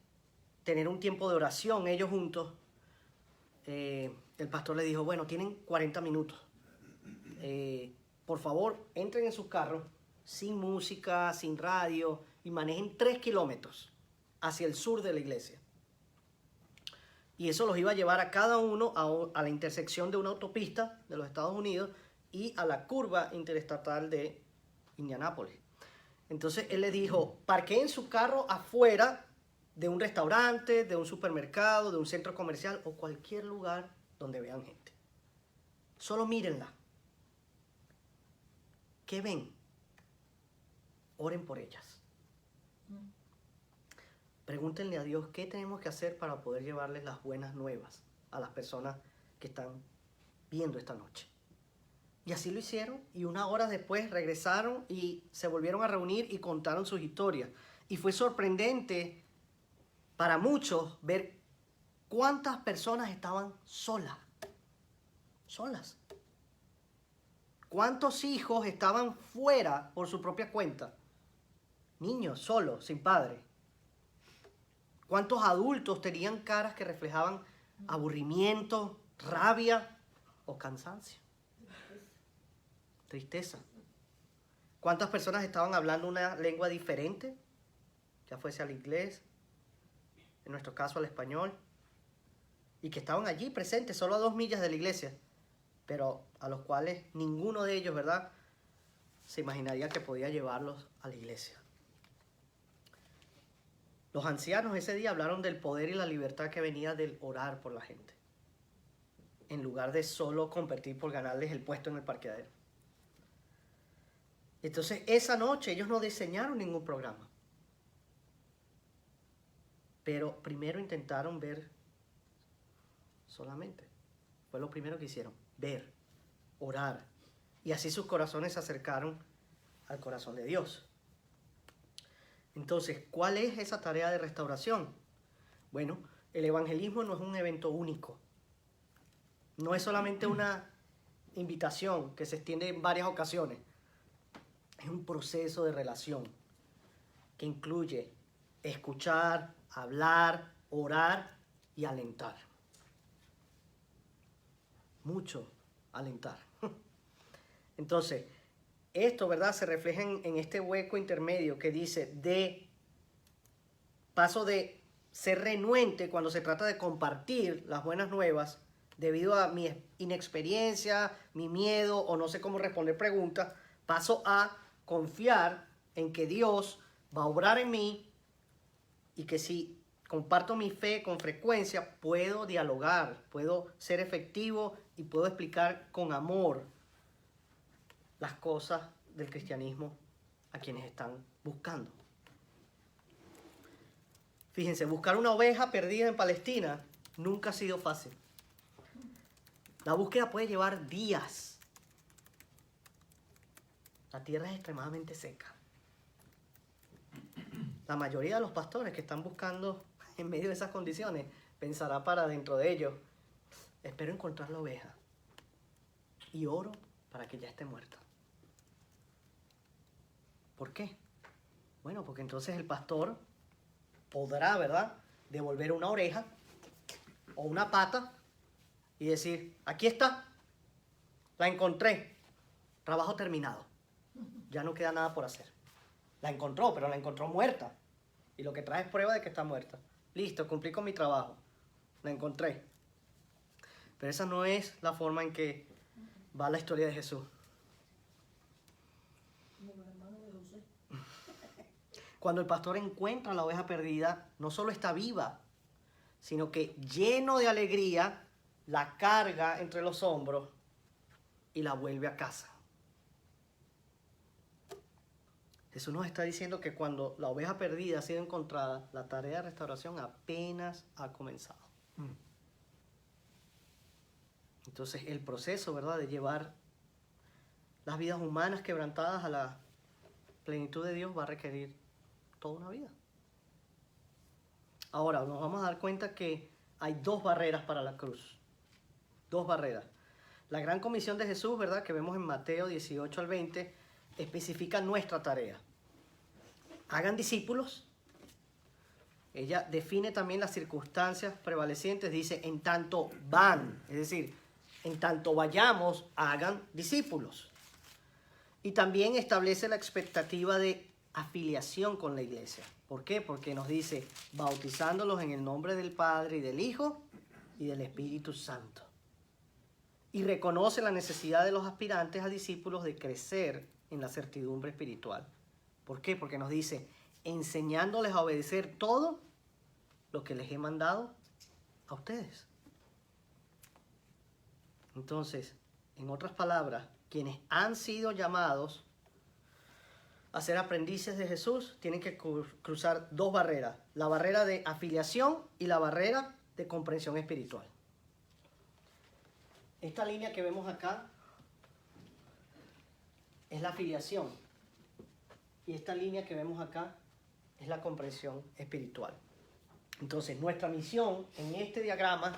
tener un tiempo de oración ellos juntos, el pastor le dijo, bueno, tienen 40 minutos. Por favor, entren en sus carros, sin música, sin radio, y manejen 3 kilómetros hacia el sur de la iglesia. Y eso los iba a llevar a cada uno a la intersección de una autopista de los Estados Unidos y a la curva interestatal de Indianápolis. Entonces él le dijo, parqueen su carro afuera de un restaurante, de un supermercado, de un centro comercial o cualquier lugar donde vean gente. Solo mírenla. ¿Qué ven? Oren por ellas. Pregúntenle a Dios qué tenemos que hacer para poder llevarles las buenas nuevas a las personas que están viendo esta noche. Y así lo hicieron y unas horas después regresaron y se volvieron a reunir y contaron sus historias. Y fue sorprendente para muchos ver cuántas personas estaban solas. Solas. ¿Cuántos hijos estaban fuera por su propia cuenta? Niños solos, sin padre. ¿Cuántos adultos tenían caras que reflejaban aburrimiento, rabia o cansancio? Tristeza. ¿Cuántas personas estaban hablando una lengua diferente? Ya fuese al inglés, en nuestro caso al español, y que estaban allí presentes, solo a 2 millas de la iglesia, pero a los cuales ninguno de ellos, ¿verdad?, se imaginaría que podía llevarlos a la iglesia. Los ancianos ese día hablaron del poder y la libertad que venía del orar por la gente, en lugar de solo competir por ganarles el puesto en el parqueadero. Entonces, esa noche ellos no diseñaron ningún programa, pero primero intentaron ver solamente. Fue lo primero que hicieron, ver, orar. Y así sus corazones se acercaron al corazón de Dios. Entonces, ¿cuál es esa tarea de restauración? Bueno, el evangelismo no es un evento único. No es solamente una invitación que se extiende en varias ocasiones. Es un proceso de relación que incluye escuchar, hablar, orar y alentar. Mucho alentar. Entonces, esto, ¿verdad?, se refleja en este hueco intermedio que dice paso de ser renuente cuando se trata de compartir las buenas nuevas debido a mi inexperiencia, mi miedo o no sé cómo responder preguntas, paso a confiar en que Dios va a obrar en mí y que si comparto mi fe con frecuencia puedo dialogar, puedo ser efectivo y puedo explicar con amor las cosas del cristianismo a quienes están buscando. Fíjense, buscar una oveja perdida en Palestina nunca ha sido fácil. La búsqueda puede llevar días. La tierra es extremadamente seca. La mayoría de los pastores que están buscando en medio de esas condiciones pensará para dentro de ellos, espero encontrar la oveja y oro para que ya esté muerta. ¿Por qué? Bueno, porque entonces el pastor podrá, ¿verdad?, devolver una oreja o una pata y decir, aquí está, la encontré, trabajo terminado, ya no queda nada por hacer. La encontró, pero la encontró muerta y lo que trae es prueba de que está muerta. Listo, cumplí con mi trabajo, la encontré. Pero esa no es la forma en que va la historia de Jesús. Cuando el pastor encuentra la oveja perdida, no solo está viva, sino que lleno de alegría, la carga entre los hombros y la vuelve a casa. Jesús nos está diciendo que cuando la oveja perdida ha sido encontrada, la tarea de restauración apenas ha comenzado. Entonces el proceso, ¿verdad?, de llevar las vidas humanas quebrantadas a la plenitud de Dios va a requerir toda una vida. Ahora nos vamos a dar cuenta que hay dos barreras para la cruz. Dos barreras. La gran comisión de Jesús, ¿verdad?, que vemos en Mateo 18 al 20, especifica nuestra tarea. Hagan discípulos. Ella define también las circunstancias prevalecientes. Dice, en tanto van, es decir, en tanto vayamos, hagan discípulos. Y también establece la expectativa de afiliación con la iglesia. ¿Por qué? Porque nos dice, bautizándolos en el nombre del Padre y del Hijo y del Espíritu Santo. Y reconoce la necesidad de los aspirantes a discípulos de crecer en la certidumbre espiritual. ¿Por qué? Porque nos dice, enseñándoles a obedecer todo lo que les he mandado a ustedes. Entonces, en otras palabras, quienes han sido llamados a ser aprendices de Jesús tienen que cruzar dos barreras. La barrera de afiliación y la barrera de comprensión espiritual. Esta línea que vemos acá es la afiliación. Y esta línea que vemos acá es la comprensión espiritual. Entonces, nuestra misión en este diagrama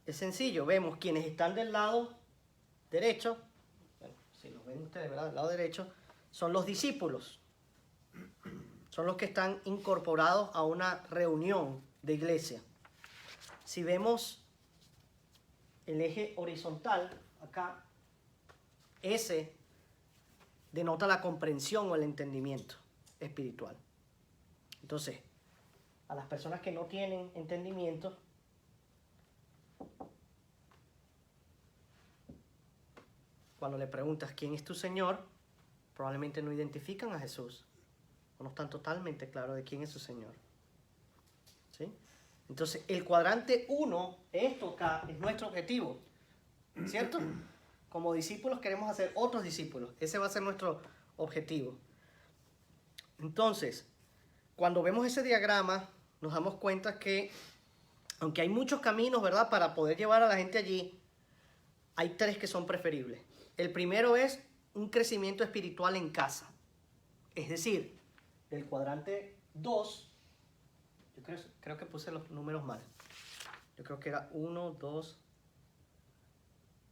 es sencillo. Vemos quienes están del lado derecho, bueno, si lo ven ustedes, ¿verdad?, del lado derecho, son los discípulos. Son los que están incorporados a una reunión de iglesia. Si vemos el eje horizontal, acá, ese denota la comprensión o el entendimiento espiritual. Entonces, a las personas que no tienen entendimiento, cuando le preguntas quién es tu Señor, probablemente no identifican a Jesús o no están totalmente claros de quién es su Señor. ¿Sí? Entonces, el cuadrante 1, esto acá, es nuestro objetivo, ¿cierto? Como discípulos queremos hacer otros discípulos. Ese va a ser nuestro objetivo. Entonces, cuando vemos ese diagrama, nos damos cuenta que, aunque hay muchos caminos, ¿verdad?, para poder llevar a la gente allí, hay tres que son preferibles. El primero es un crecimiento espiritual en casa. Es decir, del cuadrante 2, yo creo que puse los números mal. Yo creo que era 1, 2...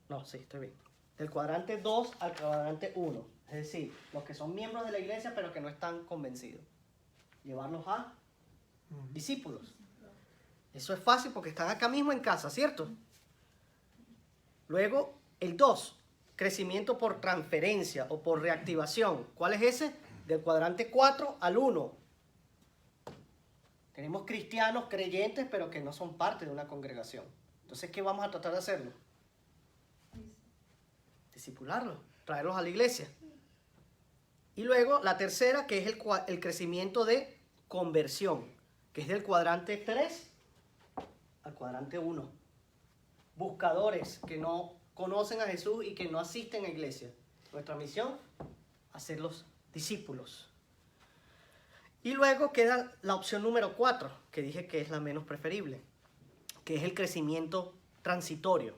No, sí, estoy bien. Del cuadrante 2 al cuadrante 1. Es decir, los que son miembros de la iglesia pero que no están convencidos. Llevarlos a discípulos. Eso es fácil porque están acá mismo en casa, ¿cierto? Luego, el 2, crecimiento por transferencia o por reactivación. ¿Cuál es ese? Del cuadrante 4 al 1. Tenemos cristianos, creyentes, pero que no son parte de una congregación. Entonces, ¿qué vamos a tratar de hacerlo? Discipularlos, traerlos a la iglesia. Y luego la tercera, que es el crecimiento de conversión, que es del cuadrante 3 al cuadrante 1. Buscadores que no conocen a Jesús y que no asisten a iglesia. Nuestra misión, hacerlos discípulos. Y luego queda la opción número 4, que dije que es la menos preferible, que es el crecimiento transitorio.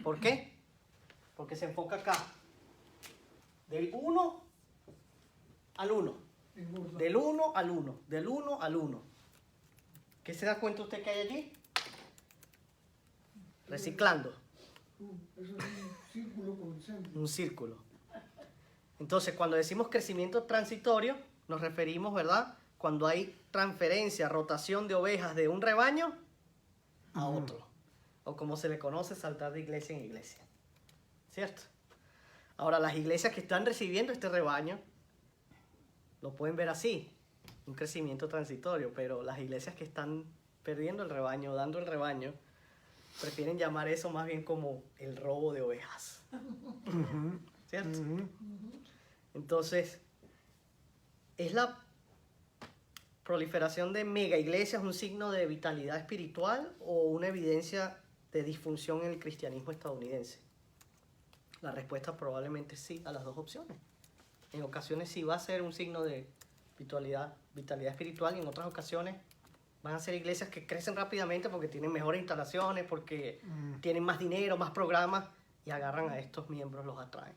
¿Por qué? Porque se enfoca acá. Del 1 al 1. Del 1 al 1. Del 1 al 1. ¿Qué se da cuenta usted que hay allí? Reciclando. Eso es un círculo concentrico. Un círculo. Entonces, cuando decimos crecimiento transitorio, nos referimos, ¿verdad?, cuando hay transferencia, rotación de ovejas de un rebaño a otro. O como se le conoce, saltar de iglesia en iglesia. ¿Cierto? Ahora, las iglesias que están recibiendo este rebaño lo pueden ver así, un crecimiento transitorio, pero las iglesias que están perdiendo el rebaño, dando el rebaño, prefieren llamar eso más bien como el robo de ovejas. ¿Cierto? Entonces, es la proliferación de mega iglesias un signo de vitalidad espiritual o una evidencia de disfunción en el cristianismo estadounidense? La respuesta probablemente sí a las dos opciones. En ocasiones sí va a ser un signo de vitalidad espiritual y en otras ocasiones van a ser iglesias que crecen rápidamente porque tienen mejores instalaciones, porque tienen más dinero, más programas y agarran a estos miembros, los atraen.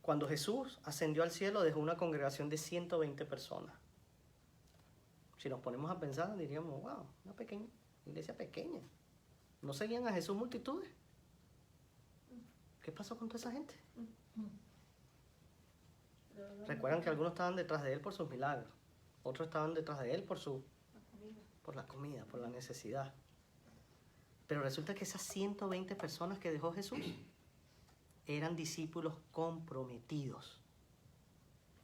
Cuando Jesús ascendió al cielo dejó una congregación de 120 personas. Si nos ponemos a pensar diríamos, wow, una iglesia pequeña. ¿No seguían a Jesús multitudes? ¿Qué pasó con toda esa gente? Recuerdan que algunos estaban detrás de él por sus milagros, otros estaban detrás de él por la comida, por la necesidad. Pero resulta que esas 120 personas que dejó Jesús eran discípulos comprometidos.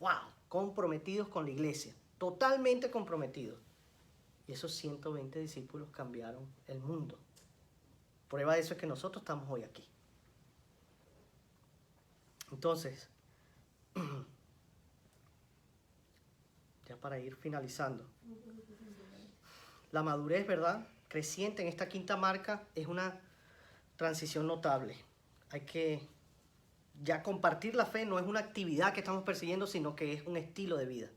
¡Wow! Comprometidos con la iglesia, totalmente comprometidos. Y esos 120 discípulos cambiaron el mundo. Prueba de eso es que nosotros estamos hoy aquí. Entonces, ya para ir finalizando, la madurez, ¿verdad?, creciente en esta quinta marca es una transición notable. Hay que ya compartir la fe no es una actividad que estamos persiguiendo, sino que es un estilo de vida.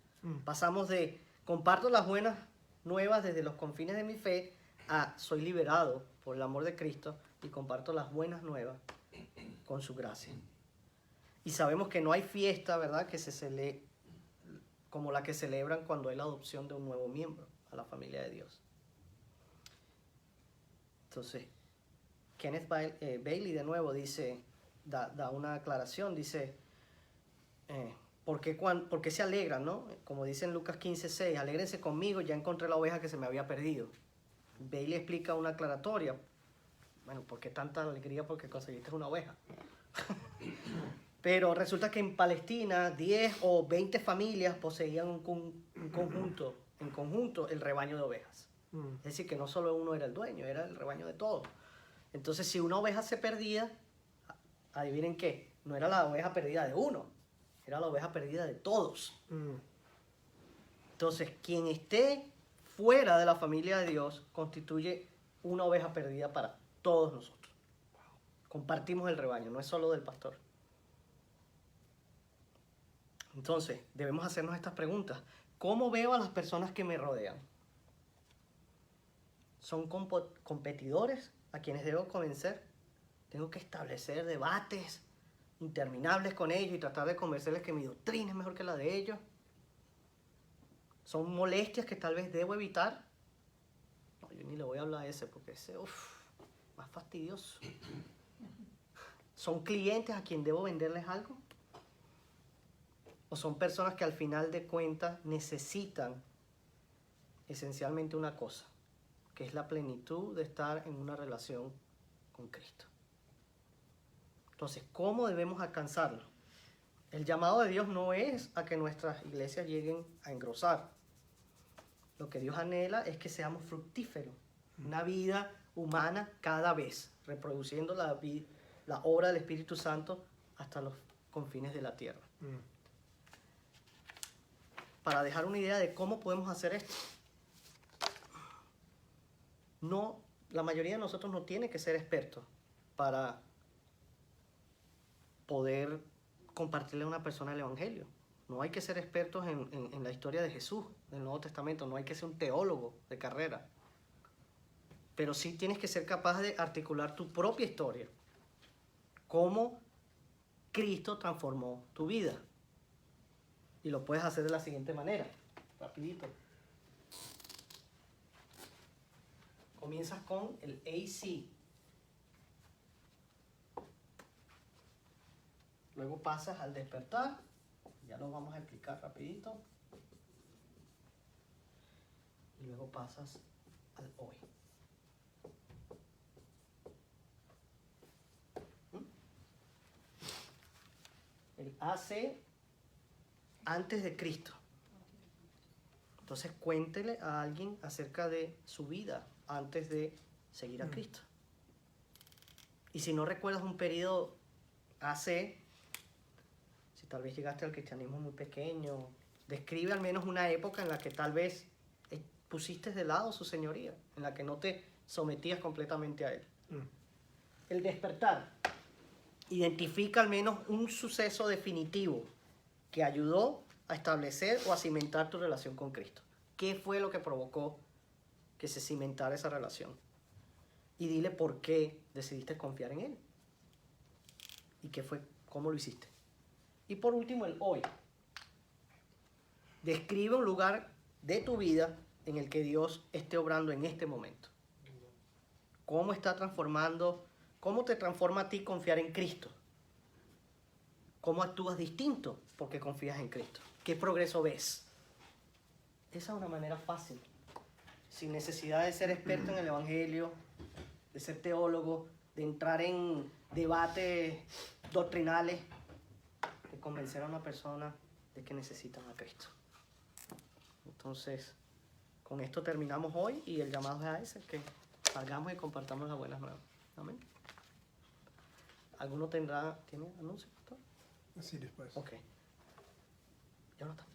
Pasamos de comparto las buenas nuevas desde los confines de mi fe a soy liberado por el amor de Cristo y comparto las buenas nuevas con su gracia. Y sabemos que no hay fiesta, ¿verdad?, como la que celebran cuando hay la adopción de un nuevo miembro a la familia de Dios. Entonces, Kenneth Bailey de nuevo dice, da una aclaración, dice, ¿por qué se alegran, no? Como dice en Lucas 15:6, alégrense conmigo, ya encontré la oveja que se me había perdido. Bailey explica una aclaratoria. Bueno, ¿por qué tanta alegría? Porque conseguiste una oveja. Pero resulta que en Palestina 10 o 20 familias poseían en conjunto el rebaño de ovejas. Es decir, que no solo uno era el dueño, era el rebaño de todos. Entonces, si una oveja se perdía, adivinen qué, no era la oveja perdida de uno, era la oveja perdida de todos. Entonces, quien esté fuera de la familia de Dios constituye una oveja perdida para todos nosotros. Compartimos el rebaño, no es solo del pastor. Entonces, debemos hacernos estas preguntas. ¿Cómo veo a las personas que me rodean? ¿Son competidores a quienes debo convencer? ¿Tengo que establecer debates interminables con ellos y tratar de convencerles que mi doctrina es mejor que la de ellos? ¿Son molestias que tal vez debo evitar? No, yo ni le voy a hablar a ese porque ese, más fastidioso. ¿Son clientes a quien debo venderles algo? ¿O son personas que al final de cuentas necesitan esencialmente una cosa, que es la plenitud de estar en una relación con Cristo? Entonces, ¿cómo debemos alcanzarlo? El llamado de Dios no es a que nuestras iglesias lleguen a engrosar. Lo que Dios anhela es que seamos fructíferos, una vida humana cada vez, reproduciendo la obra del Espíritu Santo hasta los confines de la tierra. Para dejar una idea de cómo podemos hacer esto. No, la mayoría de nosotros no tiene que ser expertos para poder compartirle a una persona el Evangelio. No hay que ser expertos en la historia de Jesús, del Nuevo Testamento. No hay que ser un teólogo de carrera. Pero sí tienes que ser capaz de articular tu propia historia. Cómo Cristo transformó tu vida. Y lo puedes hacer de la siguiente manera. Rapidito. Comienzas con el AC. Luego pasas al despertar. Ya lo vamos a explicar rapidito. Y luego pasas al hoy. El AC antes de Cristo. Entonces cuéntele a alguien acerca de su vida antes de seguir a Cristo. Y si no recuerdas un periodo AC, si tal vez llegaste al cristianismo muy pequeño, Describe al menos una época en la que tal vez pusiste de lado su señoría, en la que no te sometías completamente a él. El despertar identifica al menos un suceso definitivo que ayudó a establecer o a cimentar tu relación con Cristo. ¿Qué fue lo que provocó que se cimentara esa relación? Y dile por qué decidiste confiar en Él. ¿Y qué fue? ¿Cómo lo hiciste? Y por último, el hoy. Describe un lugar de tu vida en el que Dios esté obrando en este momento. ¿Cómo está transformando? ¿Cómo te transforma a ti confiar en Cristo? ¿Cómo actúas distinto porque confías en Cristo? ¿Qué progreso ves? Esa es una manera fácil, sin necesidad de ser experto en el Evangelio, de ser teólogo, de entrar en debates doctrinales, de convencer a una persona de que necesitan a Cristo. Entonces, con esto terminamos hoy y el llamado es a ese, que salgamos y compartamos las buenas nuevas. Amén. ¿Alguno tiene anuncio, pastor? Así después. Ok. Jonathan.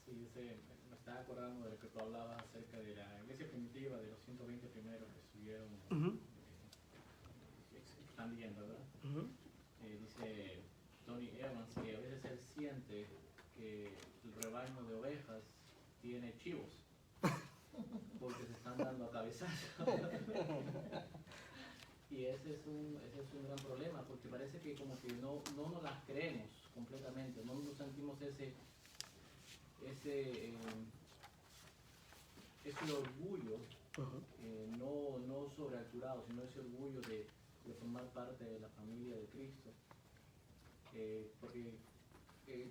Sí, me estaba acordando de lo que tú hablabas acerca de la iglesia primitiva, de los 120 primeros que estuvieron expandiendo, ¿verdad? Dice Tony Evans que a veces él siente que el rebaño de ovejas tiene chivos porque se están dando a cabezazos. Y ese es un gran problema, porque parece que como que no nos las creemos completamente, no nos sentimos ese orgullo, no sobreacturado, sino ese orgullo de formar parte de la familia de Cristo. Porque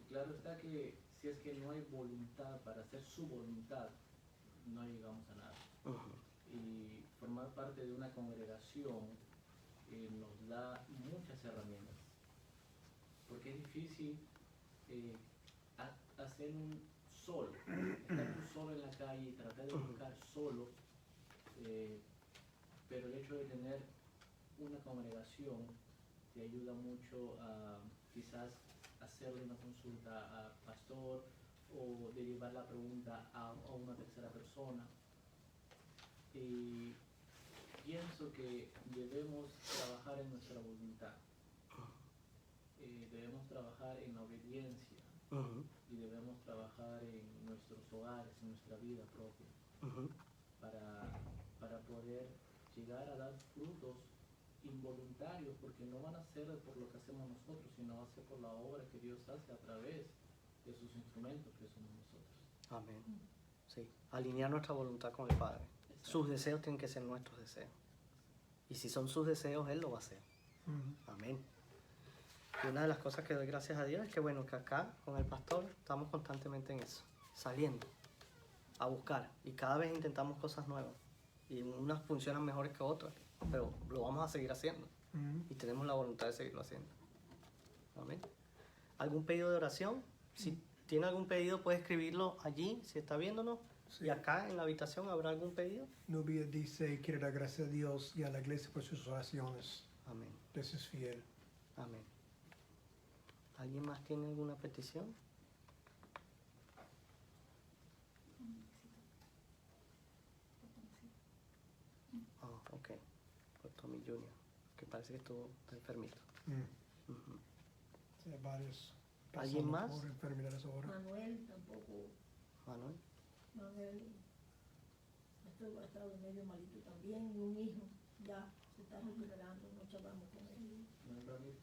claro está que si es que no hay voluntad para hacer su voluntad, no llegamos a nada. Y formar parte de una congregación nos da muchas herramientas, porque es difícil hacer un solo, estar tú solo en la calle y tratar de buscar solo, pero el hecho de tener una congregación te ayuda mucho a quizás hacerle una consulta al pastor o derivar la pregunta a una tercera persona. Y pienso que debemos trabajar en nuestra voluntad, debemos trabajar en la obediencia y debemos trabajar en nuestros hogares, en nuestra vida propia, para poder llegar a dar frutos involuntarios, porque no van a ser por lo que hacemos nosotros, sino va a ser por la obra que Dios hace a través de sus instrumentos que somos nosotros. Amén. Sí, alinear nuestra voluntad con el Padre. Exacto. Sus deseos tienen que ser nuestros deseos. Y si son sus deseos, Él lo va a hacer. Amén. Y una de las cosas que doy gracias a Dios es que, bueno, que acá con el pastor estamos constantemente en eso, saliendo a buscar. Y cada vez intentamos cosas nuevas. Y unas funcionan mejores que otras, pero lo vamos a seguir haciendo. Y tenemos la voluntad de seguirlo haciendo. Amén. ¿Algún pedido de oración? Si tiene algún pedido, puede escribirlo allí, si está viéndonos. Sí. Y acá en la habitación, ¿habrá algún pedido? Nubia dice, quiere dar gracias a Dios y a la iglesia por sus oraciones. Amén. Dios es fiel. Amén. ¿Alguien más tiene alguna petición? Ah, ok. Por Tommy Jr., que parece que estuvo enfermito. Ujú. Sí, hay varios. ¿Alguien pasando más? por enfermedades ahora. Manuel tampoco, Manuel. Manuel ha estado medio malito también, y un hijo ya se está recuperando, no charlamos con él. Manuel Ramírez,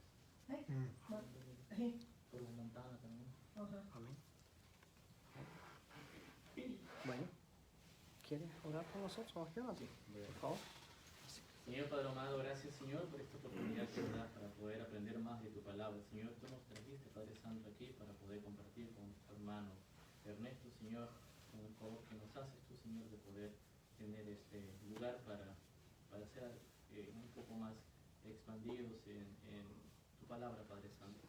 por Montana también. Ajá. Amén. Bueno, ¿quieres orar con nosotros, Jonathan? Por favor. Señor Padre amado, gracias Señor por esta oportunidad que nos das para poder aprender más de tu palabra. Señor, tú nos trajiste, Padre Santo, aquí para poder compartir con nuestro hermano Ernesto, Señor, con el favor que nos haces tú, Señor, de poder tener este lugar para ser un poco más expandidos en tu palabra, Padre Santo.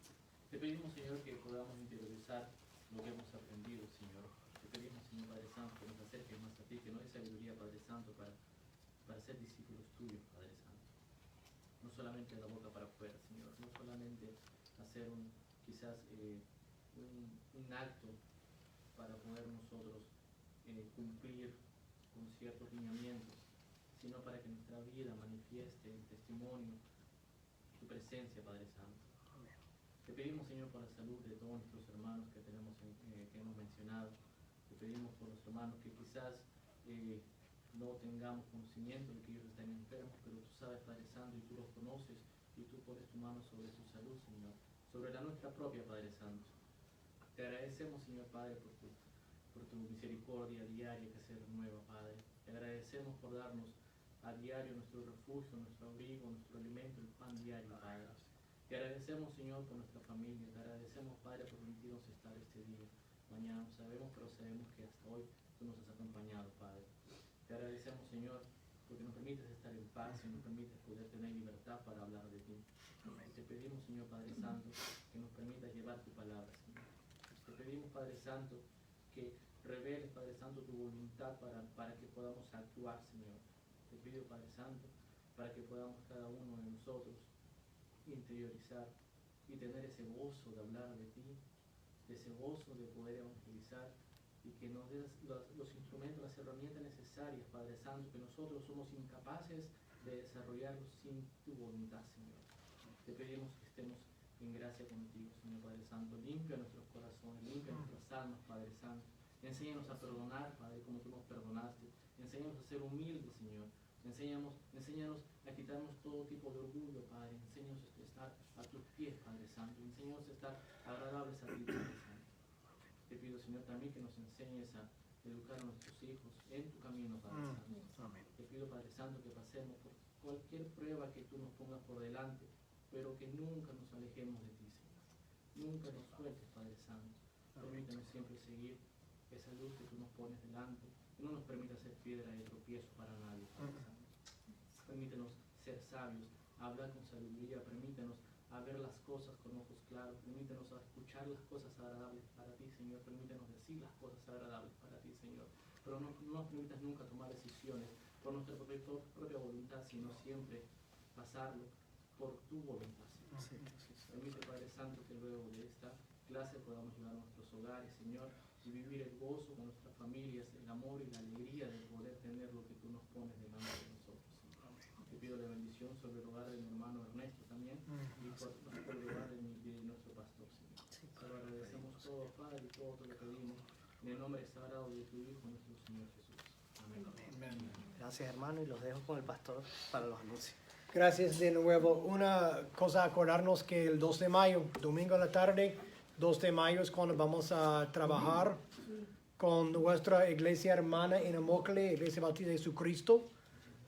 Te pedimos, Señor, que podamos interiorizar lo que hemos aprendido, Señor. Te pedimos, Señor Padre Santo, que nos acerques más a ti, que no hay sabiduría, Padre Santo, para ser discípulos tuyos, Padre Santo. No solamente de la boca para afuera, Señor, no solamente hacer quizás un acto para poder nosotros cumplir con ciertos lineamientos, sino para que nuestra vida manifieste en testimonio tu presencia, Padre Santo. Te pedimos, Señor, por la salud de todos nuestros hermanos que tenemos que hemos mencionado. Te pedimos por los hermanos que quizás no tengamos conocimiento de que ellos están enfermos, pero tú sabes, Padre Santo, y tú los conoces, y tú pones tu mano sobre su salud, Señor, sobre la nuestra propia, Padre Santo. Te agradecemos, Señor Padre, por tu misericordia diaria que se renueva, Padre. Te agradecemos por darnos a diario nuestro refugio, nuestro abrigo, nuestro alimento, el pan diario, Padre. Te agradecemos, Señor, por nuestra familia. Te agradecemos, Padre, por permitirnos estar este día. Mañana no sabemos, pero sabemos que hasta hoy tú nos has acompañado, Padre. Te agradecemos, Señor, porque nos permites estar en paz y nos permites poder tener libertad para hablar de ti. Te pedimos, Señor Padre Santo, que nos permitas llevar tu palabra, Señor. Te pedimos, Padre Santo, que reveles, Padre Santo, tu voluntad para que podamos actuar, Señor. Te pido, Padre Santo, para que podamos cada uno de nosotros interiorizar y tener ese gozo de hablar de ti, ese gozo de poder evangelizar, y que nos des los instrumentos, las herramientas necesarias, Padre Santo, que nosotros somos incapaces de desarrollarlos sin tu voluntad, Señor. Te pedimos que estemos en gracia contigo, Señor Padre Santo. Limpia nuestros corazones, limpia nuestras almas, Padre Santo. Enséñanos a perdonar, Padre, como tú nos perdonaste. Enséñanos a ser humildes, Señor. Enséñanos a quitarnos todo tipo de orgullo, Padre. Enséñanos a estar a tus pies, Padre Santo. Enséñanos a estar agradables a ti, Padre Santo. Te pido, Señor, también que nos enseñes a educar a nuestros hijos en tu camino, Padre Santo. Amén. Te pido, Padre Santo, que pasemos por cualquier prueba que tú nos pongas por delante, pero que nunca nos alejemos de ti, Señor. Nunca nos sueltes, Padre Santo. Permítanos siempre seguir esa luz que tú nos pones delante. Y no nos permita ser piedra de tropiezo para nadie, Padre Santo. Permítanos ser sabios, hablar con sabiduría, permítanos a ver las cosas con ojos claros, permítanos a escuchar las cosas agradables para ti, Señor, permítanos decir las cosas agradables para ti, Señor, pero no nos permitas nunca tomar decisiones por nuestra propia voluntad, sino siempre pasarlo por tu voluntad, Señor. Permite, Padre Santo, que luego de esta clase podamos llevar a nuestros hogares, Señor, y vivir el gozo con nuestras familias, el amor y la alegría de poder tener lo que tú nos pones delante de nosotros, Señor. Te pido la bendición sobre el hogar de mi hermano Ernesto también, y por el hogar de nuestro pastor, Señor. Te lo agradecemos todo, Padre, y todo te lo pedimos en el nombre sagrado de tu Hijo, nuestro Señor Jesús. Amén. Gracias, hermano, y los dejo con el pastor para los anuncios. Gracias de nuevo. Una cosa, acordarnos que el 2 de mayo, domingo en la tarde, 2 de mayo es cuando vamos a trabajar con nuestra iglesia hermana en Amocle, Iglesia Bautista de Jesucristo.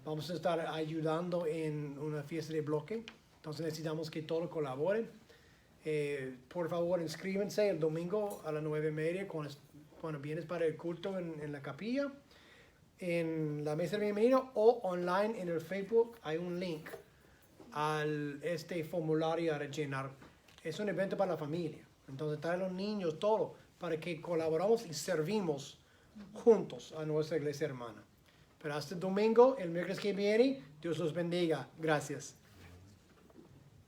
Vamos a estar ayudando en una fiesta de bloque. Entonces necesitamos que todos colaboren. Por favor, inscríbanse el domingo a las 9:30 cuando vienes para el culto en la capilla, en la mesa de bienvenida o online en el Facebook. Hay un link al formulario a rellenar. Es un evento para la familia. Entonces traen los niños, todo, para que colaboramos y servimos juntos a nuestra iglesia hermana. Pero hasta el domingo, el miércoles que viene, Dios los bendiga. Gracias.